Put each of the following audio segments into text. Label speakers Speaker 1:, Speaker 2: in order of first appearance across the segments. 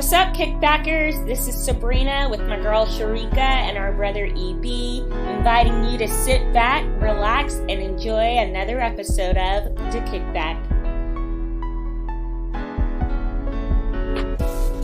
Speaker 1: What's up, kickbackers? This is Sabrina with my girl Sharika and our brother EB, inviting you to sit back, relax, and enjoy another episode of The Kickback.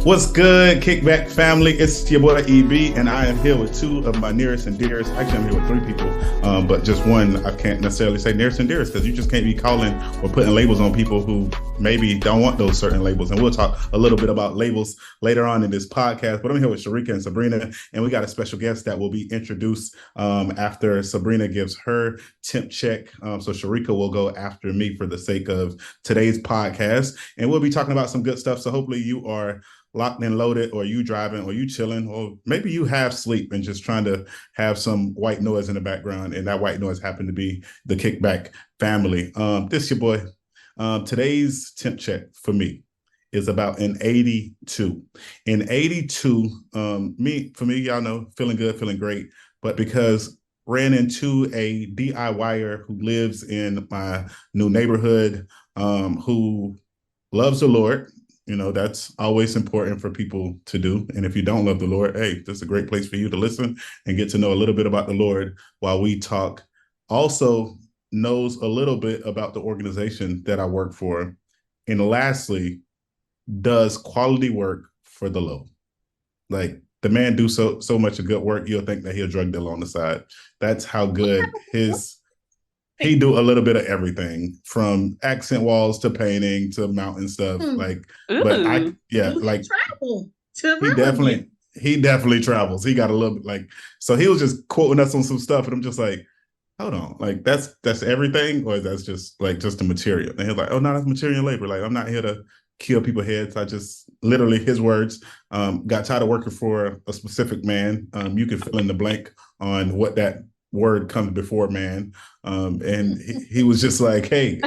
Speaker 2: What's good, Kickback family? It's your boy EB, and I am here with two of my nearest and dearest. Actually, I'm here with three people, but just one I can't necessarily say nearest and dearest because you just can't be calling or putting labels on people who maybe don't want those certain labels. And we'll talk a little bit about labels later on in this podcast. But I'm here with Sharika and Sabrina, and we got a special guest that will be introduced after Sabrina gives her temp check. So Sharika will go after me for the sake of today's podcast, and we'll be talking about some good stuff. So hopefully you are locked and loaded, or you driving, or you chilling, or maybe you have sleep and just trying to have some white noise in the background, and that white noise happened to be the Kickback family. This your boy. Today's temp check for me is about an 82. In 82, for me, y'all know, feeling good, feeling great, but because ran into a DIYer who lives in my new neighborhood, who loves the Lord. You know, that's always important for people to do. And if you don't love the Lord, hey, this is a great place for you to listen and get to know a little bit about the Lord while we talk. Also knows a little bit about the organization that I work for. And lastly, does quality work for the low. Like, the man do so much of good work, you'll think that he'll drug deal on the side. That's how good he do a little bit of everything, from accent walls to painting to mountain stuff. Like,
Speaker 1: Ooh.
Speaker 2: but travel he definitely travels. He got a little bit so he was just quoting us on some stuff, and I'm just like, hold on, like that's everything, or that's just the material? And he's like, oh no, that's material labor. Like, I'm not here to kill people's heads. I just, literally his words, got tired of working for a specific man. You can fill in the blank on what that word comes before man. And he was just like, hey,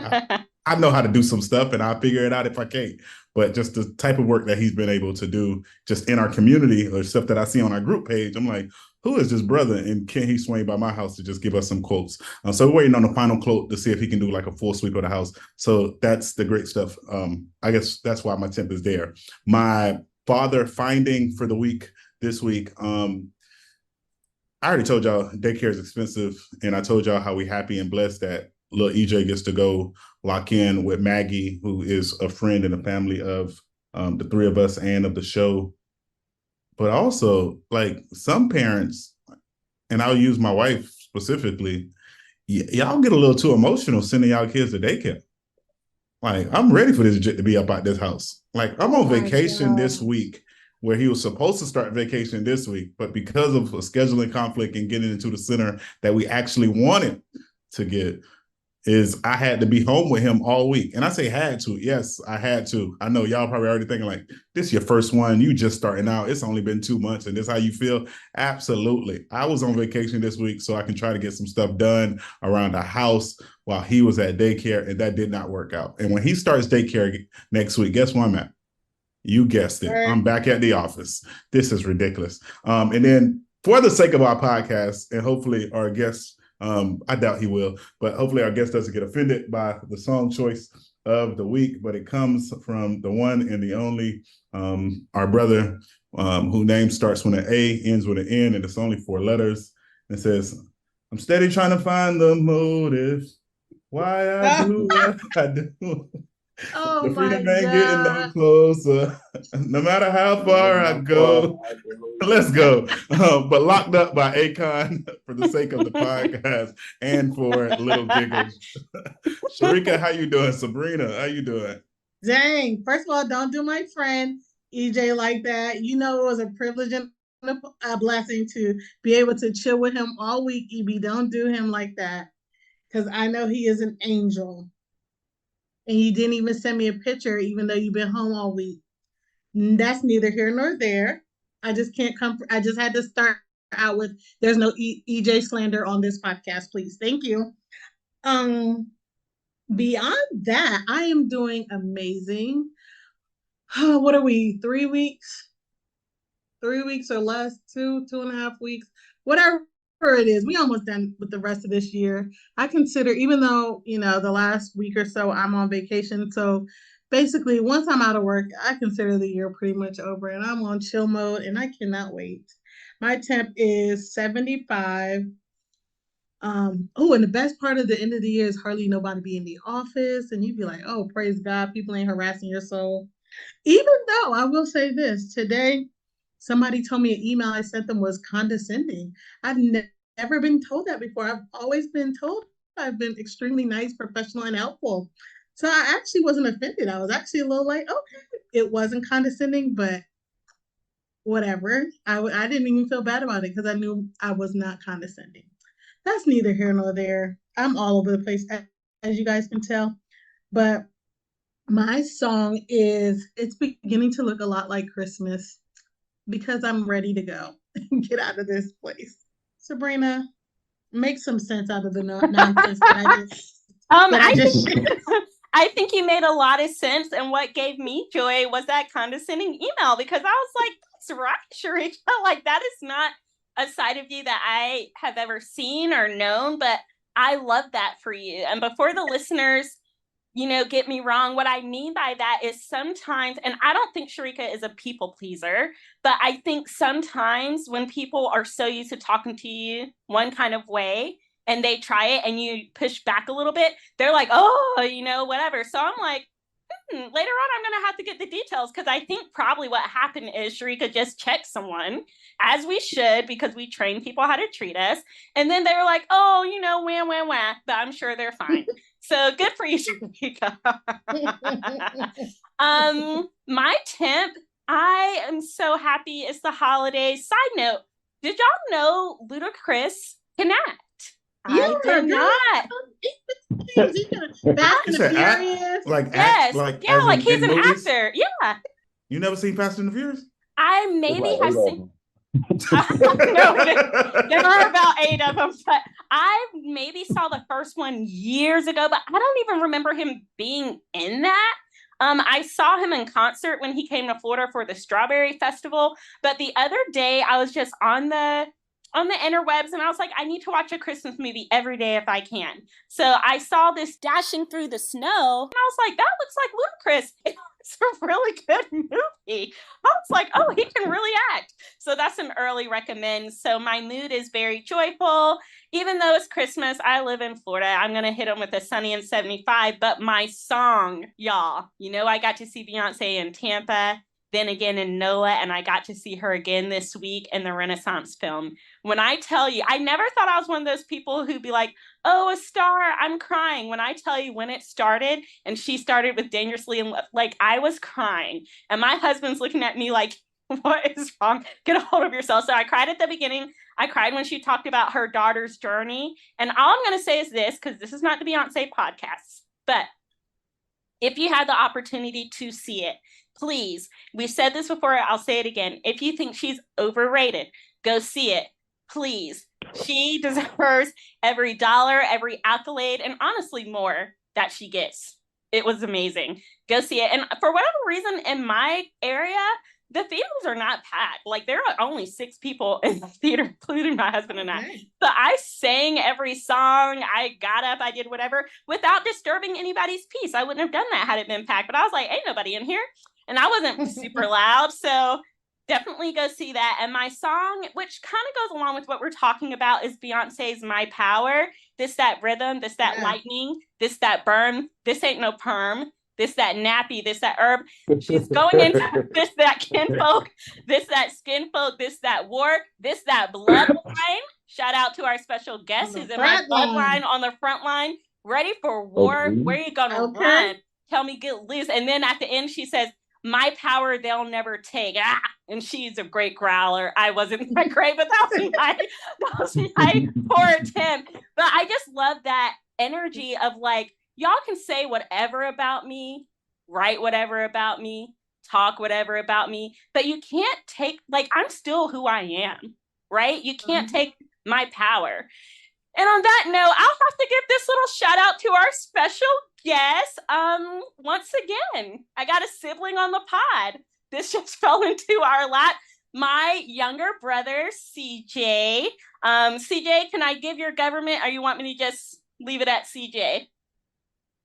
Speaker 2: I know how to do some stuff, and I'll figure it out if I can't. But just the type of work that he's been able to do just in our community, or stuff that I see on our group page, I'm like, who is this brother? And can he swing by my house to just give us some quotes? So we're waiting on the final quote to see if he can do like a full sweep of the house. So that's the great stuff. I guess that's why my temp is there. My father finding for the week this week. I already told y'all daycare is expensive, and I told y'all how we happy and blessed that little EJ gets to go lock in with Maggie, who is a friend and a family of the three of us and of the show. But also, like, some parents, and I'll use my wife specifically, y'all get a little too emotional sending y'all kids to daycare. Like, I'm ready for this to be up at this house. Like, I'm on vacation this week, where he was supposed to start vacation this week, but because of a scheduling conflict and getting into the center that we actually wanted to get, is I had to be home with him all week. And I say had to. Yes, I had to. I know y'all probably already thinking like, this is your first one. You just starting out. It's only been 2 months, and this how you feel? Absolutely. I was on vacation this week so I can try to get some stuff done around the house while he was at daycare, and that did not work out. And when he starts daycare next week, guess where I'm at? You guessed it. I'm back at the office. This is ridiculous. And then, for the sake of our podcast, and hopefully our guests, I doubt he will, but hopefully our guest doesn't get offended by the song choice of the week, but it comes from the one and the only, our brother, whose name starts with an A, ends with an N, and it's only 4 letters. It says, I'm steady trying to find the motive why I do what I do.
Speaker 3: Oh,
Speaker 2: the freedom ain't getting no closer, no matter how far I go. Let's go. But locked up by Akon for the sake of the podcast and for little giggles. Sharika, how you doing? Sabrina, how you doing?
Speaker 3: Dang. First of all, don't do my friend EJ like that. You know, it was a privilege and a blessing to be able to chill with him all week, EB. Don't do him like that, because I know he is an angel. And you didn't even send me a picture, even though you've been home all week. That's neither here nor there. I just can't come. I just had to start out with, there's no EJ slander on this podcast, please. Thank you. Beyond that, I am doing amazing. What are we? 3 weeks? 3 weeks or less? 2.5 weeks? Whatever it is, we almost done with the rest of this year. I consider, even though, the last week or so I'm on vacation, so basically, once I'm out of work, I consider the year pretty much over and I'm on chill mode and I cannot wait. My temp is 75. Oh, and the best part of the end of the year is hardly nobody be in the office, and you'd be like, oh, praise God, people ain't harassing your soul. Even though I will say this today, somebody told me an email I sent them was condescending. I've never been told that before. I've always been told I've been extremely nice, professional, and helpful. So I actually wasn't offended. I was actually a little like, okay, it wasn't condescending, but whatever. I didn't even feel bad about it because I knew I was not condescending. That's neither here nor there. I'm all over the place, as you guys can tell. But my song it's beginning to look a lot like Christmas because I'm ready to go and get out of this place. Sabrina, make some sense out of the nonsense that I just
Speaker 1: I think you made a lot of sense, and what gave me joy was that condescending email, because I was like, that's right, Sharika, like that is not a side of you that I have ever seen or known, but I love that for you. And before the listeners, get me wrong, what I mean by that is sometimes, and I don't think Sharika is a people pleaser, but I think sometimes when people are so used to talking to you one kind of way and they try it and you push back a little bit, they're like, oh, whatever. So I'm like, later on, I'm going to have to get the details, because I think probably what happened is Sharika just checked someone, as we should, because we train people how to treat us. And then they were like, oh, wah, wah, wah. But I'm sure they're fine. So good for you, Sharika. My temp, I am so happy it's the holidays. Side note, did y'all know Ludacris can act?
Speaker 3: Yeah,
Speaker 1: I did not.
Speaker 3: Fast and the Furious.
Speaker 1: Like he's an actor. Yeah.
Speaker 2: You never seen Fast and the Furious?
Speaker 1: I maybe have seen. No, there are about 8 of them, but I maybe saw the first one years ago, but I don't even remember him being in that. I saw him in concert when he came to Florida for the Strawberry Festival, but the other day I was just on the interwebs and I was like, I need to watch a Christmas movie every day if I can. So I saw this Dashing Through the Snow and I was like, that looks like Ludacris. It's a really good movie. I was like, oh, he can really act. So that's an early recommend. So my mood is very joyful. Even though it's Christmas, I live in Florida. I'm going to hit them with a sunny and 75. But my song, y'all, I got to see Beyonce in Tampa, then again in NOLA, and I got to see her again this week in the Renaissance film. When I tell you, I never thought I was one of those people who'd be like, oh, a star, I'm crying. When I tell you when it started, and she started with Dangerously in Love, like I was crying. And my husband's looking at me like, what is wrong? Get a hold of yourself. So I cried at the beginning. I cried when she talked about her daughter's journey. And all I'm going to say is this, because this is not the Beyonce podcast, but if you had the opportunity to see it, please, we've said this before, I'll say it again. If you think she's overrated, go see it. Please. She deserves every dollar, every accolade, and honestly more that she gets. It was amazing. Go see it. And for whatever reason, in my area, the theaters are not packed. Like there are only 6 people in the theater, including my husband and I. But I sang every song. I got up. I did whatever without disturbing anybody's peace. I wouldn't have done that had it been packed. But I was like, ain't nobody in here. And I wasn't super loud. So definitely go see that. And my song, which kind of goes along with what we're talking about, is Beyonce's My Power. This, that rhythm, this, that lightning, this, that burn, this ain't no perm. This, that nappy, this, that herb. She's going into this, that kinfolk, this, that skinfolk, this, that war, this, that bloodline. Shout out to our special guest who's in my bloodline on the front line, ready for war. Okay. Where are you going to run? Tell me, get loose. And then at the end, she says, my power they'll never take. And she's a great growler. I wasn't that great, but that was my poor attempt. But I just love that energy of like, y'all can say whatever about me, write whatever about me, talk whatever about me, but you can't take, like, I'm still who I am, right? You can't take my power. And on that note, I'll have to give this little shout out to our special guest. Once again, I got a sibling on the pod. This just fell into our lap. My younger brother, CJ. CJ, can I give your government, or you want me to just leave it at CJ?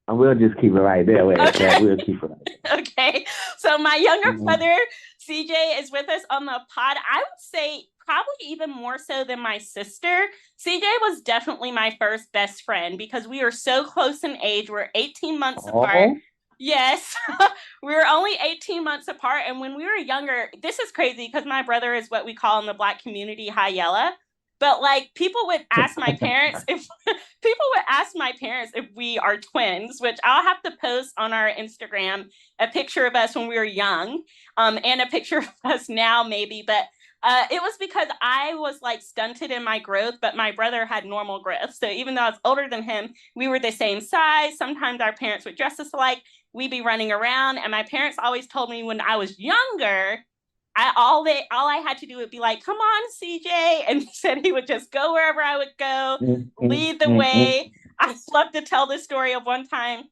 Speaker 4: We'll just keep it right there. Okay. We'll keep it right
Speaker 1: Okay. So my younger brother, CJ, is with us on the pod. I would say probably even more so than my sister. CJ was definitely my first best friend because we were so close in age. We're 18 months apart. Yes, we were only 18 months apart. And when we were younger, this is crazy because my brother is what we call in the Black community high yellow. But like people would ask my parents if we are twins, which I'll have to post on our Instagram a picture of us when we were young, and a picture of us now maybe. But it was because I was like stunted in my growth, but my brother had normal growth. So even though I was older than him, we were the same size. Sometimes our parents would dress us alike. We'd be running around, and my parents always told me when I was younger, all I had to do would be like, "Come on, CJ," and he said he would just go wherever I would go, lead the way. I love to tell this story of one time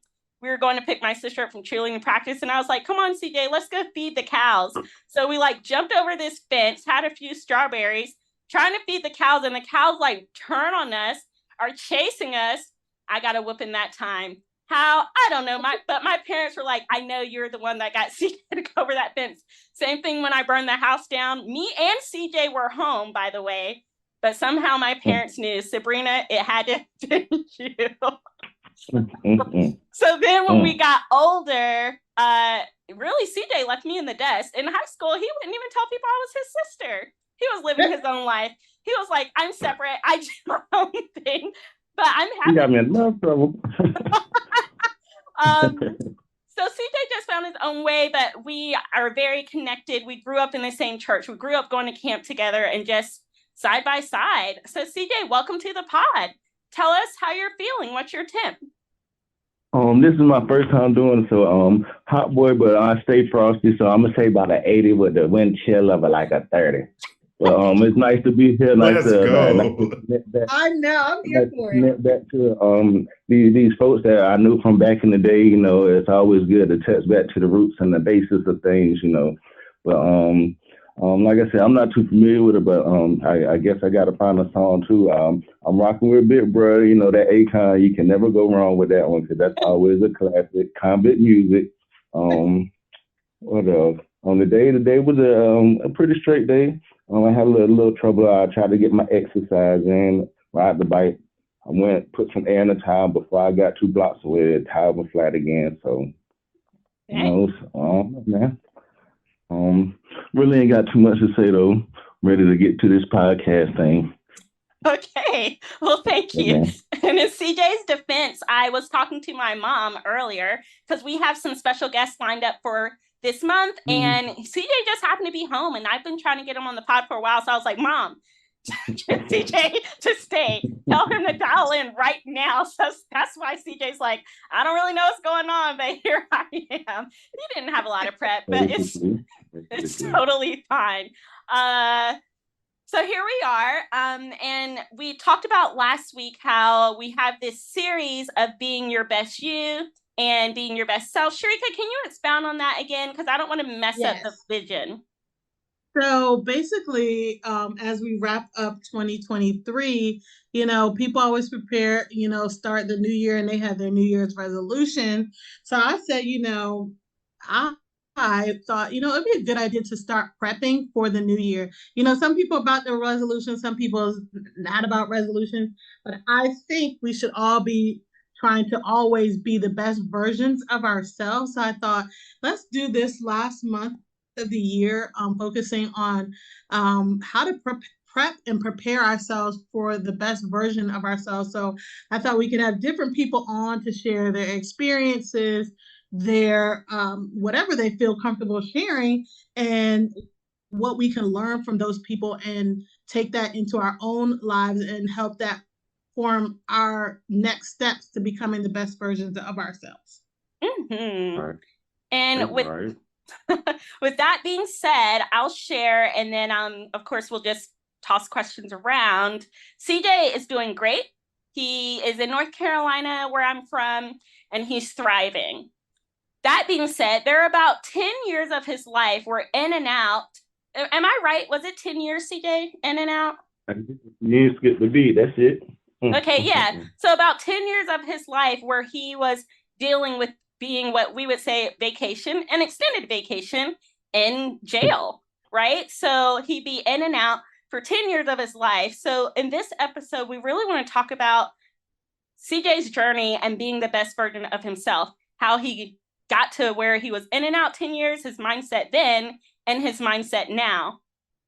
Speaker 1: we were going to pick my sister up from cheerleading practice, and I was like, "Come on, CJ, let's go feed the cows." So we like jumped over this fence, had a few strawberries, trying to feed the cows, and the cows like turn on us, are chasing us. I got a whooping that time. How? I don't know. But my parents were like, "I know you're the one that got CJ to go over that fence." Same thing when I burned the house down. Me and CJ were home, by the way, but somehow my parents knew, Sabrina, it had to be you. So then when we got older, really CJ left me in the dust. In high school, he wouldn't even tell people I was his sister. He was living his own life. He was like, "I'm separate. I do my own thing." But I'm happy.
Speaker 4: You got me in enough trouble.
Speaker 1: So CJ just found his own way, but we are very connected. We grew up in the same church. We grew up going to camp together and just side by side. So CJ, welcome to the pod. Tell us how you're feeling. What's your tip?
Speaker 4: This is my first time doing it, so hot boy, but I stay frosty, so I'm gonna say about an 80 with the wind chill of like a 30. But it's nice to be here.
Speaker 2: Let's go.
Speaker 3: I know, I'm here for it.
Speaker 4: Back to these folks that I knew from back in the day. You know, it's always good to touch back to the roots and the basis of things. You know, but like I said, I'm not too familiar with it, but I guess I got to find a song too. I'm rocking with Big Bro. You know that Akon. You can never go wrong with that one because that's always a classic. Combat music. What else? Today was a pretty straight day. I had a little trouble. I tried to get my exercise in, ride the bike. I went, put some air in the tire before I got 2 blocks away. The tire was flat again. So, you know, man. Really ain't got too much to say though. Ready to get to this podcast thing.
Speaker 1: Okay. Well, thank you. And in CJ's defense, I was talking to my mom earlier because we have some special guests lined up for this month, and CJ just happened to be home, and I've been trying to get him on the pod for a while. So I was like, "Mom, get CJ to stay. Tell him to dial in right now." So that's why CJ's like, "I don't really know what's going on, but here I am." He didn't have a lot of prep, but it's totally fine. So here we are, and we talked about last week how we have this series of being your best you and being your best self. Sharika, can you expound on that again? Because I don't want to mess up the vision.
Speaker 3: So basically, as we wrap up 2023, you know, people always prepare, you know, start the new year and they have their New Year's resolution. So I said, you know, I thought, you know, it'd be a good idea to start prepping for the new year. You know, some people about their resolutions, some people not about resolutions, but I think we should all be trying to always be the best versions of ourselves. So I thought, let's do this last month of the year, focusing on how to prep and prepare ourselves for the best version of ourselves. So I thought we could have different people on to share their experiences, their whatever they feel comfortable sharing, and what we can learn from those people and take that into our own lives and help that form our next steps to becoming the best versions of ourselves.
Speaker 1: Right. And with that being said, I'll share, and then of course we'll just toss questions around. CJ is doing great. He is in North Carolina, where I'm from, and he's thriving. That being said, there are about 10 years of his life were in and out. Am I right? Was it 10 years, CJ, in and out?
Speaker 4: You skip the beat. That's it.
Speaker 1: Okay, yeah. So about 10 years of his life where he was dealing with being what we would say vacation, an extended vacation in jail, right? So he'd be in and out for 10 years of his life. So in this episode, we really want to talk about CJ's journey and being the best version of himself, how he got to where he was in and out 10 years, his mindset then, and his mindset now.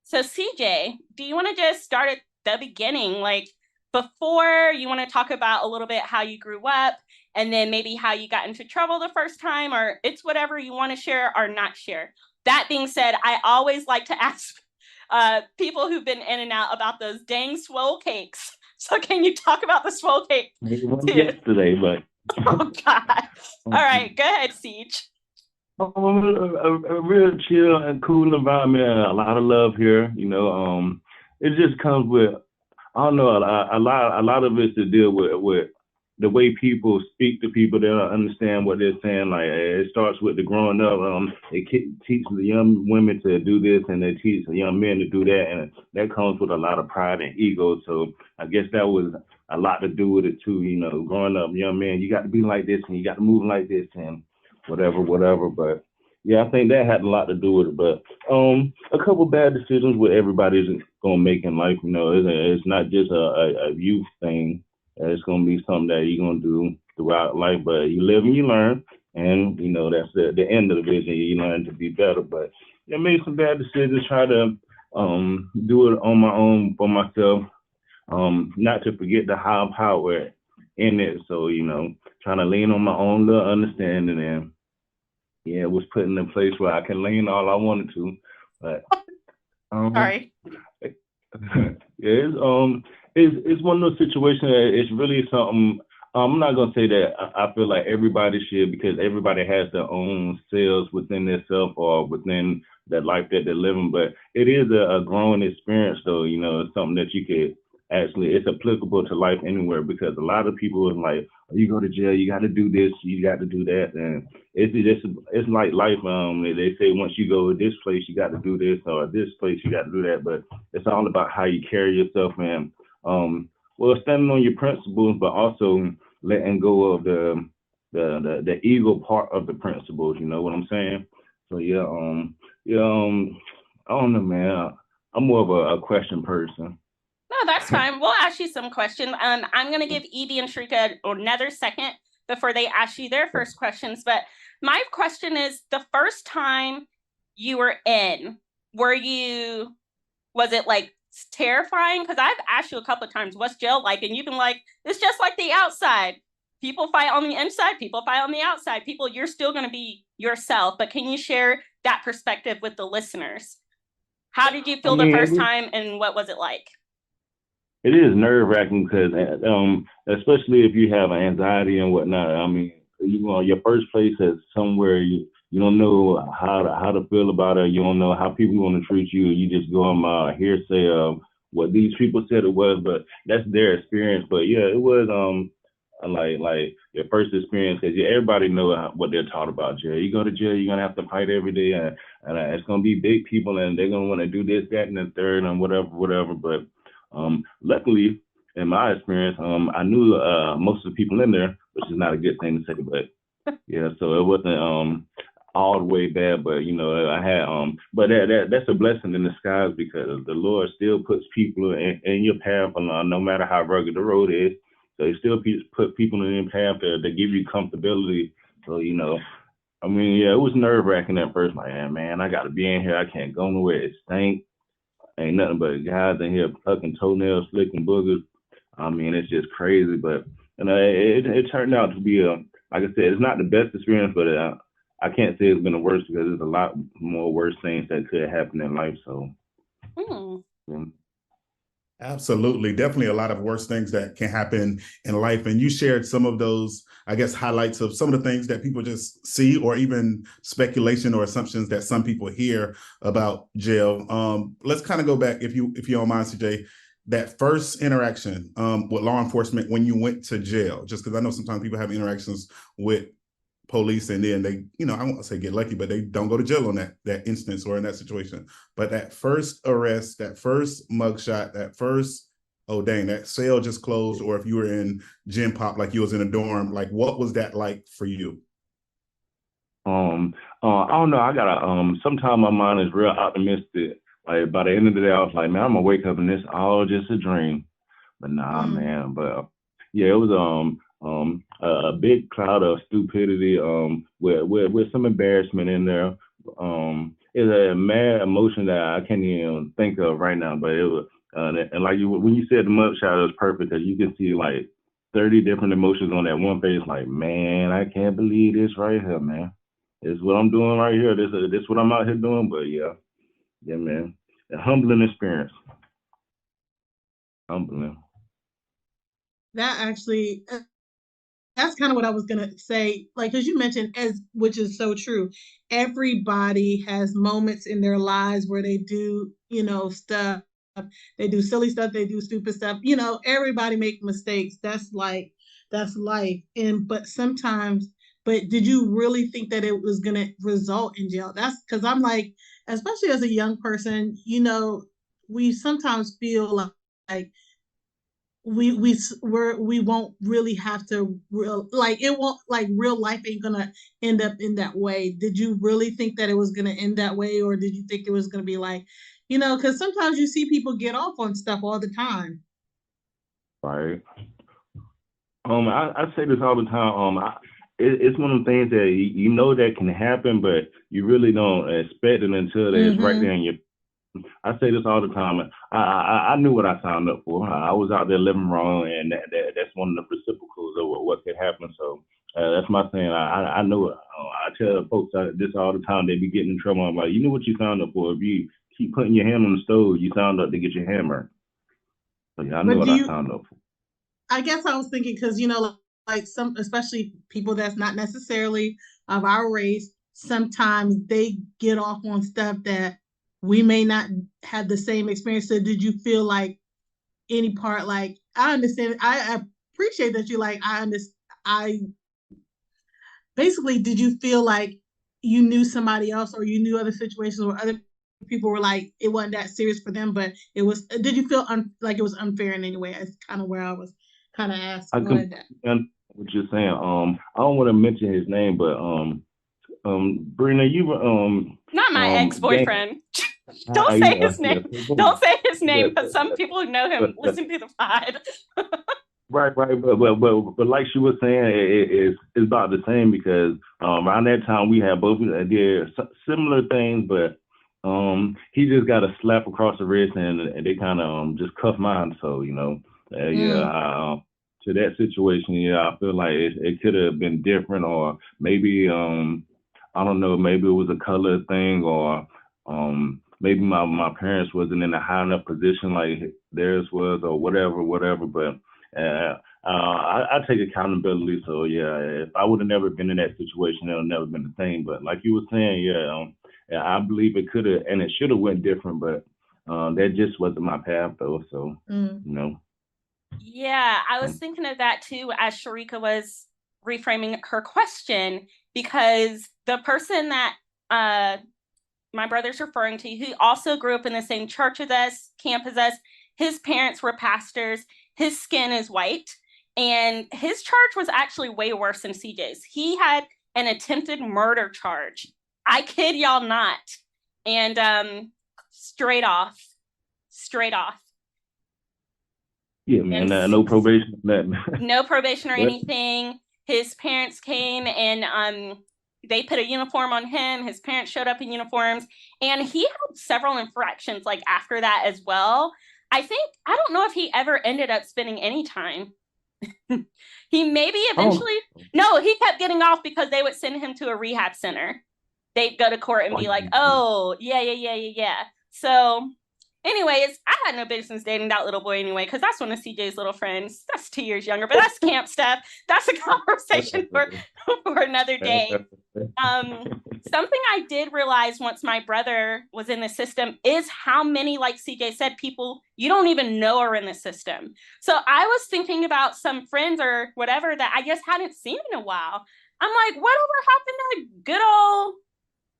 Speaker 1: So CJ, do you want to just start at the beginning? Like before, you want to talk about a little bit how you grew up and then maybe how you got into trouble the first time, or it's whatever you want to share or not share. That being said, I always like to ask people who've been in and out about those dang swole cakes. So can you talk about the swole cake too?
Speaker 4: Yesterday, but
Speaker 1: oh God! All right, go ahead, Siege.
Speaker 4: A real chill and cool environment. A lot of love here. You know, it just comes with, I don't know, a lot of it to deal with the way people speak to people. They don't understand what they're saying. Like it starts with the growing up. It teaches the young women to do this, and they teach the young men to do that, and that comes with a lot of pride and ego. So I guess that was a lot to do with it too. You know, growing up, young man, you got to be like this, and you got to move like this, and whatever. But yeah, I think that had a lot to do with it. But a couple bad decisions what everybody's gonna make in life. You know, it's not just a youth thing. It's gonna be something that you're gonna do throughout life. But you live and you learn, and you know that's the end of the vision. You learn to be better. But I made some bad decisions. Try to do it on my own for myself. Not to forget the higher power in it. So you know, trying to lean on my own little understanding and. Yeah, it was put in a place where I can lean all I wanted to, but
Speaker 1: sorry.
Speaker 4: Yeah, it's one of those situations that it's really something. I'm not gonna say that I feel like everybody should, because everybody has their own selves within themselves or within that life that they're living. But it is a growing experience, though. You know, it's something that you could actually, it's applicable to life anywhere, because a lot of people is like, oh, you go to jail, you got to do this, you got to do that, and it's like life. They say once you go to this place, you got to do this, or this place, you got to do that. But it's all about how you carry yourself, and well, standing on your principles, but also letting go of the ego part of the principles. You know what I'm saying? So yeah, I don't know, man. I'm more of a question person.
Speaker 1: No, that's fine. We'll ask you some questions. I'm going to give Evie and Shrika another second before they ask you their first questions. But my question is, the first time you were in, was it like terrifying? Because I've asked you a couple of times, what's jail like? And you've been like, it's just like the outside. People fight on the inside, people fight on the outside. You're still going to be yourself. But can you share that perspective with the listeners? How did you feel the first time, and what was it like?
Speaker 4: It is nerve-wracking because, especially if you have anxiety and whatnot. I mean, you know, your first place is somewhere you don't know how to feel about it. You don't know how people want to treat you. You just go on hearsay of what these people said it was, but that's their experience. But yeah, it was like your first experience, because everybody know what they're taught about jail. You go to jail, you're gonna have to fight every day, and it's gonna be big people, and they're gonna want to do this, that, and the third, and whatever. But luckily, in my experience, I knew most of the people in there, which is not a good thing to say, but yeah, so it wasn't all the way bad, but you know, I had but that's a blessing in disguise, because the Lord still puts people in your path, no matter how rugged the road is. So he still put people in your path to give you comfortability. So you know, I mean, yeah, it was nerve-wracking at first. Like, man, I got to be in here. I can't go nowhere. It stank. Ain't nothing but guys in here plucking toenails, flicking boogers. I mean, it's just crazy. But it turned out to be like I said, it's not the best experience, but I can't say it's been the worst, because there's a lot more worse things that could happen in life. So. Yeah.
Speaker 2: Absolutely. Definitely a lot of worse things that can happen in life. And you shared some of those, I guess, highlights of some of the things that people just see, or even speculation or assumptions that some people hear about jail. Let's kind of go back, if you don't mind, CJ, that first interaction with law enforcement when you went to jail, just because I know sometimes people have interactions with police and then they, you know, I won't say get lucky, but they don't go to jail on that instance or in that situation. But that first arrest, that first mugshot, that first, oh dang, that cell just closed, or if you were in gym pop, like you was in a dorm, like what was that like for you?
Speaker 4: I don't know. I gotta sometimes my mind is real optimistic. Like by the end of the day, I was like, man, I'm gonna wake up and this all just a dream. But nah, man. But yeah, it was a big cloud of stupidity. With some embarrassment in there. It's a mad emotion that I can't even think of right now. But it was and like you when you said the mugshot, it was perfect because you can see like 30 different emotions on that one face. Like, man, I can't believe this right here, man. This is what I'm doing right here. This what I'm out here doing. But yeah, man. A humbling experience. Humbling.
Speaker 3: That actually, that's kind of what I was gonna say. Like, because you mentioned which is so true. Everybody has moments in their lives where they do, stuff. They do silly stuff. They do stupid stuff. Everybody make mistakes. That's life. But sometimes, but did you really think that it was gonna result in jail? That's because I'm like, especially as a young person, we sometimes feel like we won't really have to it won't like real life ain't gonna end up in that way. Did you really think that it was gonna end that way, or did you think it was gonna be like, because sometimes you see people get off on stuff all the time.
Speaker 4: Right. I say this all the time. It's one of the things that you know that can happen, but you really don't expect it until it's right there in your. I say this all the time. I knew what I signed up for. I was out there living wrong, and that's one of the reciprocals of what could happen. So that's my saying. I know it. I tell folks this all the time. They be getting in trouble. I'm like, you know what you signed up for. If you keep putting your hand on the stove, you signed up to get your hand burned. So yeah, I know what I signed up for.
Speaker 3: I guess I was thinking because like some, especially people that's not necessarily of our race, sometimes they get off on stuff that we may not have the same experience. So did you feel like any part, like, I understand, I appreciate that you like, I understand, I basically, did you feel like you knew somebody else, or you knew other situations where other people were like, it wasn't that serious for them, but it was, did you feel like it was unfair in any way? That's kind of where I was kind of asking
Speaker 4: what you're saying. I don't want to mention his name, but Brina, you
Speaker 1: not my ex-boyfriend. Don't say his name. Don't say his name, because some people who know him listen to the pod.
Speaker 4: Right, but like she was saying, it's about the same because around that time we had both did similar things, but he just got a slap across the wrist and they kind of just cuffed mine. So to that situation, I feel like it could have been different, or maybe I don't know, maybe it was a color thing, or maybe my parents wasn't in a high enough position like theirs was, or whatever. But I take accountability. So yeah, if I would have never been in that situation, it would never been the same. But like you were saying, I believe it could have and it should have went different, but that just wasn't my path though. So
Speaker 1: Yeah, I was thinking of that too as Sharika was reframing her question, because the person that my brother's referring to, who also grew up in the same church as us, camp as us, his parents were pastors, his skin is white, and his charge was actually way worse than CJ's. He had an attempted murder charge. I kid y'all not. And straight off.
Speaker 4: Yeah, man, no probation.
Speaker 1: No probation or anything. His parents came and they put a uniform on him. His parents showed up in uniforms, and he had several infractions like after that as well. I don't know if he ever ended up spending any time. He maybe eventually, no, he kept getting off because they would send him to a rehab center. They'd go to court and be like, oh, yeah. So anyways, I had no business dating that little boy anyway, because that's one of CJ's little friends. That's 2 years younger, but that's camp stuff. That's a conversation for another day. Something I did realize once my brother was in the system is how many, like CJ said, people you don't even know are in the system. So I was thinking about some friends or whatever that I just hadn't seen in a while. I'm like, whatever happened to good old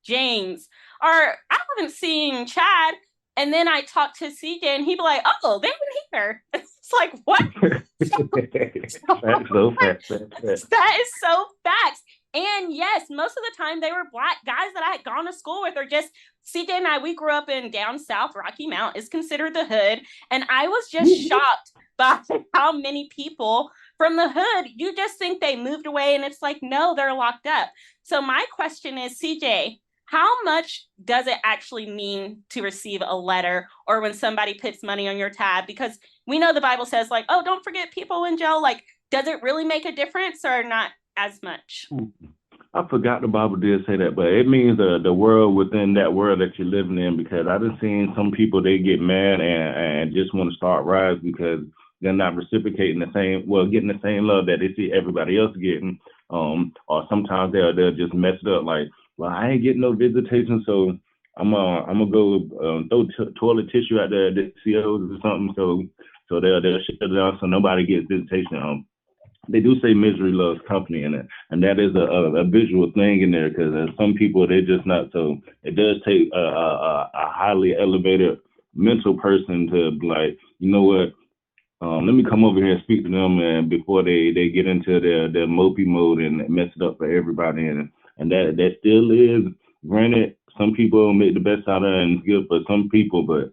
Speaker 1: James? Or I haven't seen Chad. And then I talked to CJ and he'd be like, oh, they were here. It's like, what?
Speaker 4: That's so facts.
Speaker 1: That is so facts. And yes, most of the time they were Black guys that I had gone to school with, or just CJ and I, we grew up in down south. Rocky Mount is considered the hood. And I was just shocked by how many people from the hood, you just think they moved away, and it's like, no, they're locked up. So my question is, CJ, how much does it actually mean to receive a letter, or when somebody puts money on your tab? Because we know the Bible says, like, oh, don't forget people in jail. Like, does it really make a difference, or not as much?
Speaker 4: I forgot the Bible did say that, but it means the world within that world that you're living in, because I've seen some people, they get mad and just want to start riots because they're not reciprocating getting the same love that they see everybody else getting. Or sometimes they'll just mess it up, like, well, I ain't getting no visitation, so I'm gonna go throw toilet tissue at the COs or something, so they'll shut it down so nobody gets visitation. They do say misery loves company in it, and that is a visual thing in there, because some people, they're just not. So it does take a highly elevated mental person to be like, you know what, let me come over here and speak to them, and before they get into their mopey mode and mess it up for everybody. And that still is, granted, some people make the best out of it and it's good for some people, but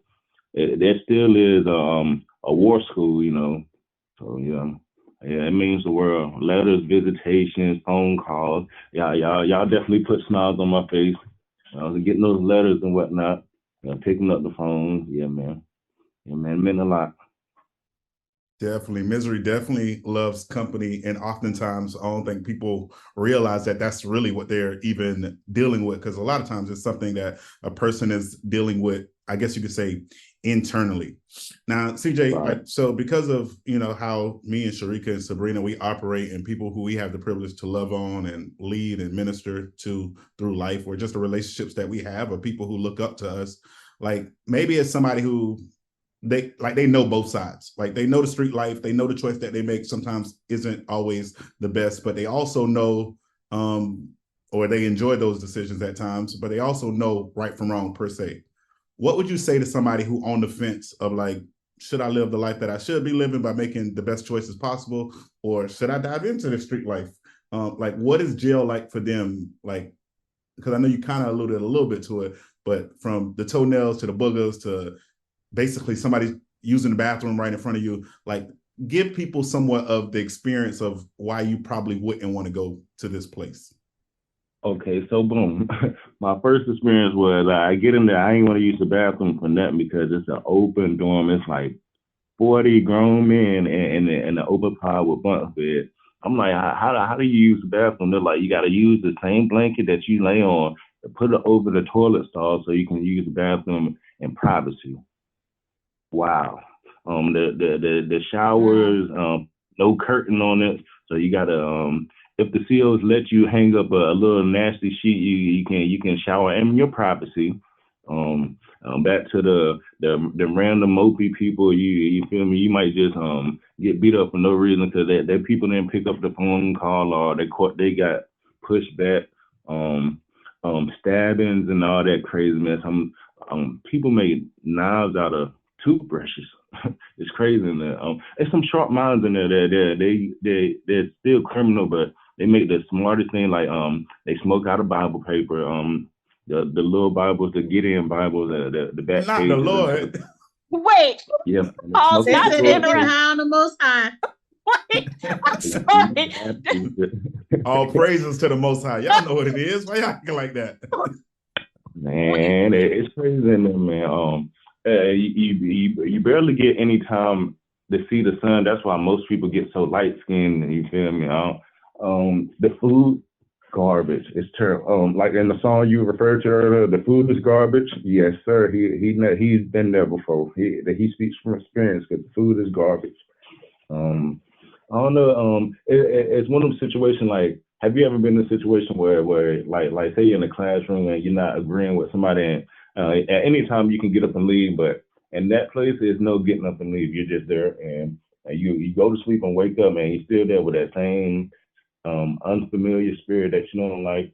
Speaker 4: that still is a war school, you know. So yeah. Yeah, it means the world. Letters, visitations, phone calls. Y'all definitely put smiles on my face. Getting those letters and whatnot, picking up the phone. Yeah, man. Yeah, man, it meant a lot.
Speaker 2: Definitely. Misery definitely loves company. And oftentimes, I don't think people realize that that's really what they're even dealing with. Because a lot of times it's something that a person is dealing with, I guess you could say, internally. Now, CJ,
Speaker 4: Right.
Speaker 2: so because of, how me and Sharika and Sabrina, we operate, and people who we have the privilege to love on and lead and minister to through life, or just the relationships that we have, or people who look up to us, like maybe it's somebody who they know both sides. Like, they know the street life, they know the choice that they make sometimes isn't always the best, but they also know, or they enjoy those decisions at times, but they also know right from wrong per se. What would you say to somebody who on the fence of, like, should I live the life that I should be living by making the best choices possible, or should I dive into the street life? Like, what is jail like for them? Like, because I know you kind of alluded a little bit to it, but from the toenails to the boogers to basically somebody using the bathroom right in front of you, like, give people somewhat of the experience of why you probably wouldn't want to go to this place.
Speaker 4: Okay, so boom. My first experience was I get in there, I ain't want to use the bathroom for nothing because it's an open dorm. It's like 40 grown men in the open pod with bunk beds. I'm like, how do you use the bathroom? They're like, you got to use the same blanket that you lay on and put it over the toilet stall so you can use the bathroom in privacy. Wow. The showers, no curtain on it, so you gotta if the COs let you hang up a little nasty sheet, you can shower in your privacy. Back to the random mopey people, you feel me? You might just get beat up for no reason because that people didn't pick up the phone call, or they got pushed back. Stabbings and all that craziness. People made knives out of toothbrushes. It's crazy in there. There's some sharp minds in there they're still criminal, but they make the smartest thing, like they smoke out of Bible paper. The little Bibles, the Gideon Bibles, the back
Speaker 2: Not
Speaker 4: pages.
Speaker 2: the Lord.
Speaker 1: Wait.
Speaker 4: Yeah.
Speaker 1: Pause.
Speaker 3: They
Speaker 1: Not
Speaker 3: said
Speaker 1: to
Speaker 3: they get
Speaker 1: interrupt.
Speaker 3: high on the Most High.
Speaker 1: Wait, I'm sorry.
Speaker 2: All praises to the Most High. Y'all know what it is. Why y'all acting like that?
Speaker 4: Man, it's crazy in there, man. You barely get any time to see the sun. That's why most people get so light skinned. You feel me? The food, garbage. It's terrible. Like in the song you referred to earlier, the food is garbage. Yes, sir. He's been there before. He speaks from experience because the food is garbage. I don't know. It's one of those situations like. Have you ever been in a situation where like say you're in a classroom and you're not agreeing with somebody, and at any time you can get up and leave, but in that place there's no getting up and leave. You're just there, and you go to sleep and wake up, and you're still there with that same unfamiliar spirit that you don't like.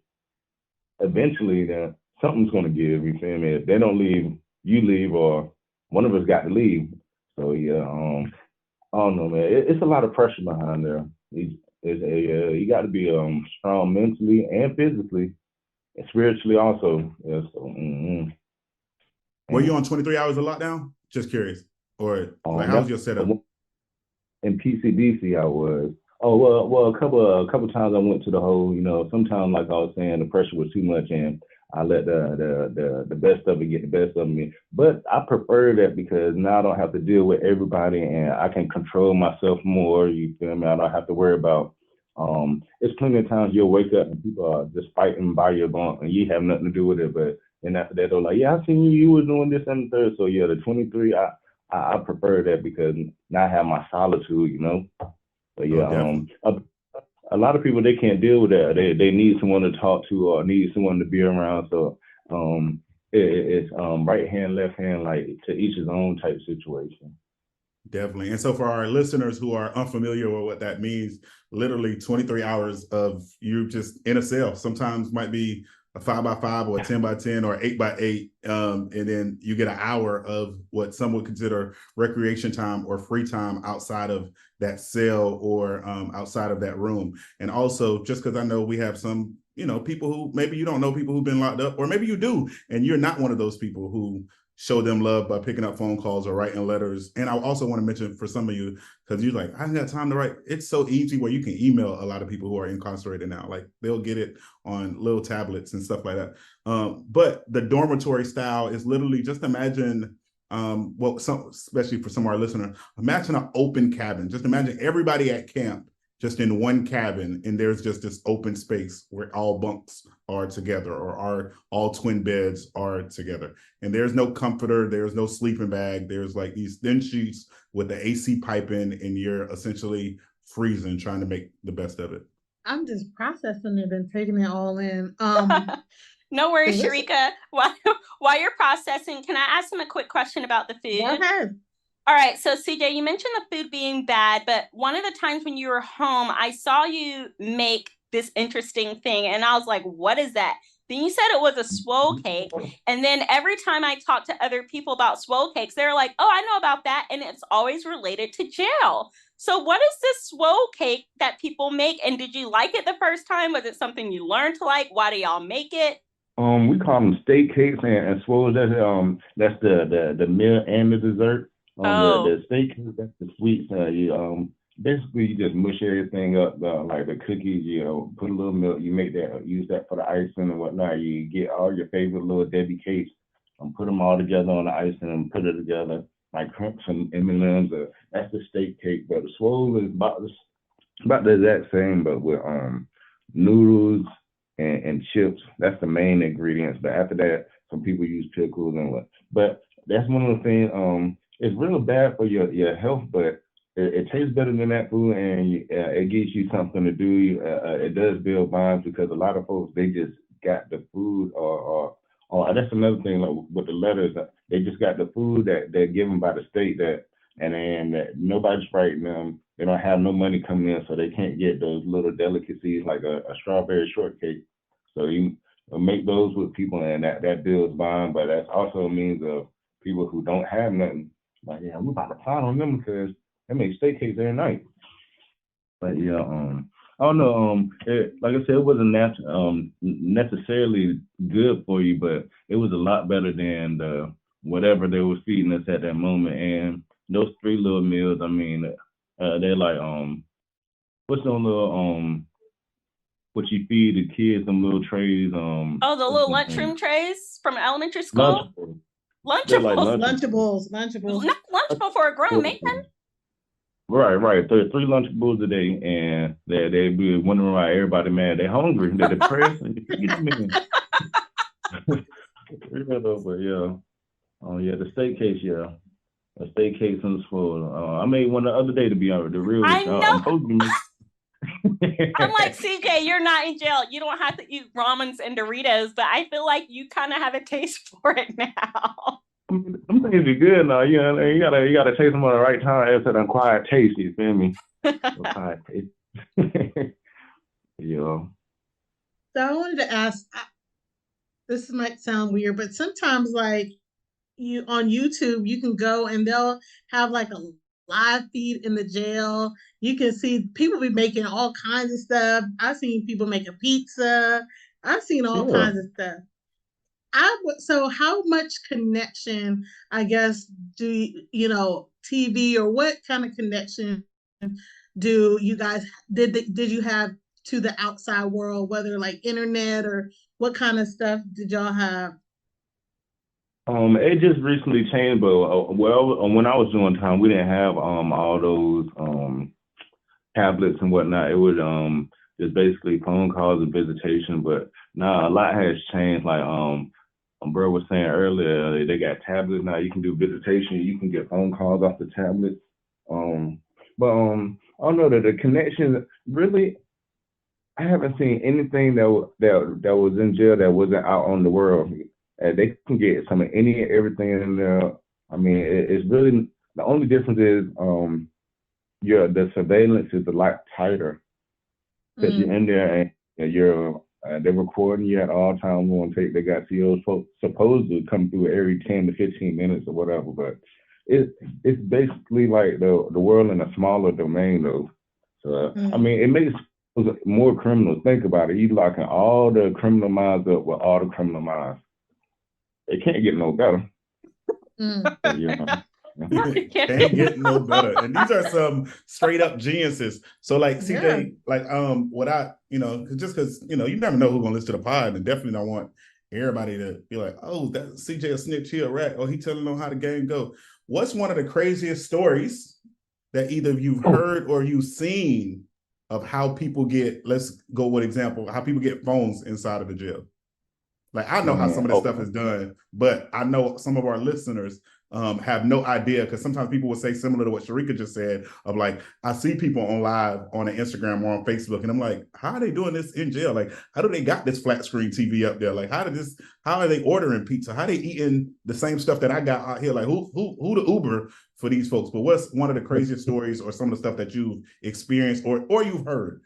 Speaker 4: Eventually, then something's gonna give. You feel me? If they don't leave, you leave, or one of us got to leave. So yeah, I don't know, man. It's a lot of pressure behind there. You got to be strong mentally and physically and spiritually also. Yeah, so,
Speaker 2: Were you on 23 hours of lockdown? Just curious. Or like, how was your setup?
Speaker 4: In PCDC, I was. Oh well, a couple times I went to the whole. Sometimes like I was saying, the pressure was too much, and I let the best of it get the best of me. But I prefer that because now I don't have to deal with everybody, and I can control myself more. You feel me? I don't have to worry about. It's plenty of times you'll wake up and people are just fighting by your bunk, and you have nothing to do with it. But then after that, they're like, "Yeah, I seen you. You was doing this and the third." So yeah, the 23. I prefer that because now I have my solitude. But yeah, a lot of people they can't deal with that. They need someone to talk to or need someone to be around. So it's right hand, left hand, like to each his own type situation.
Speaker 2: Definitely. And so for our listeners who are unfamiliar with what that means, literally 23 hours of you just in a cell. Sometimes might be a 5x5 or a 10x10 or 8x8. And then you get an hour of what some would consider recreation time or free time outside of that cell or outside of that room. And also, just because I know we have some, people who maybe you don't know people who've been locked up, or maybe you do, and you're not one of those people who show them love by picking up phone calls or writing letters. And I also want to mention for some of you, because you're like, I haven't got time to write. It's so easy where you can email a lot of people who are incarcerated now. Like they'll get it on little tablets and stuff like that. But the dormitory style is literally just imagine, especially for some of our listeners, imagine an open cabin. Just imagine everybody at camp just in one cabin, and there's just this open space where all bunks are together or all twin beds are together. And there's no comforter, there's no sleeping bag, there's like these thin sheets with the AC pipe in, and you're essentially freezing, trying to make the best of it.
Speaker 3: I'm just processing it and taking it all in.
Speaker 1: No worries, Sharika. While you're processing, can I ask him a quick question about the food?
Speaker 3: Go ahead.
Speaker 1: All right, so CJ, you mentioned the food being bad, but one of the times when you were home, I saw you make this interesting thing, and I was like, what is that? Then you said it was a swole cake, and then every time I talk to other people about swole cakes, they're like, oh, I know about that, and it's always related to jail. So what is this swole cake that people make, and did you like it the first time? Was it something you learned to like? Why do y'all make it?
Speaker 4: We call them steak cakes and swole. That's the meal and the dessert. The steak, that's the sweets. Basically you just mush everything up like the cookies. Put a little milk. You make that, use that for the icing and whatnot. You get all your favorite little Debbie cakes, put them all together on the icing and put it together like crunch and M&Ms. That's the steak cake. But the swole is about the exact same, but with noodles and chips. That's the main ingredients. But after that, some people use pickles and what. But that's one of the things. It's really bad for your health, but it tastes better than that food, and it gives you something to do. It does build bonds because a lot of folks, they just got the food, or that's another thing, like with the letters, they just got the food that they're given by the state and that nobody's writing them. They don't have no money coming in, so they can't get those little delicacies like a strawberry shortcake. So you make those with people, and that builds bond, but that's also a means of people who don't have nothing. Like, yeah, we're about to plan on them because they make steak cakes every night. But yeah, I don't know. Like I said, it wasn't necessarily good for you, but it was a lot better than whatever they were feeding us at that moment. And those 3 little meals, I mean, they're like what's those little what you feed the kids, them little trays.
Speaker 1: The little lunchroom trays from elementary school.
Speaker 3: Lunchables.
Speaker 1: Not Lunchable for a grown man.
Speaker 4: Right. 3 Lunchables a day, and they be wondering why everybody mad. They're hungry. They're depressed. But yeah. Oh yeah, the steak cakes. Yeah, the steak cakes on the spoil. I made one the other day to be honest. The real.
Speaker 1: I know. I'm like, CJ, you're not in jail. You don't have to eat ramens and Doritos, but I feel like you kind of have a taste for it now.
Speaker 4: Them things be good now. You gotta taste them at the right time. It's an acquired taste. You feel me? Acquired taste. Yeah.
Speaker 3: So I wanted to ask. This might sound weird, but sometimes like you on YouTube, you can go and they'll have like a live feed in the jail. You can see people be making all kinds of stuff. I've seen people making pizza. I've seen all kinds of stuff. So how much connection, I guess, do TV, or what kind of connection do you guys did you have to the outside world, whether like internet, or what kind of stuff did y'all have?
Speaker 4: It just recently changed, but when I was doing time, we didn't have all those tablets and whatnot. It was just basically phone calls and visitation. But now a lot has changed. Like bro was saying earlier, they got tablets now. You can do visitation. You can get phone calls off the tablet. But I don't know that the connection really. I haven't seen anything that was in jail that wasn't out on the world. They can get some of any and everything in there. I mean, it's really the only difference is the surveillance is a lot tighter because you're in there and you're they're recording you at all times on tape. They got COs supposed to come through every 10 to 15 minutes or whatever, but it's basically like the world in a smaller domain though. So I mean, it makes more criminals. Think about it. You locking all the criminal minds up with all the criminal minds. It can't get no better.
Speaker 2: Can't get no better. And these are some straight up geniuses. So like CJ, like what I, just because you never know who's gonna listen to the pod, and definitely don't want everybody to be like, oh, that CJ a snitch, he a rat, or he telling them how the game go. What's one of the craziest stories that either you've heard or you've seen of how people get, let's go with example, how people get phones inside of the jail? Like, I know how some of this stuff is done, but I know some of our listeners have no idea, because sometimes people will say similar to what Sharika just said of like, I see people on live on an Instagram or on Facebook, and I'm like, how are they doing this in jail? Like, how do they got this flat screen TV up there? Like, how are they ordering pizza? How are they eating the same stuff that I got out here? Like, who the Uber for these folks? But what's one of the craziest stories or some of the stuff that you've experienced or you've heard?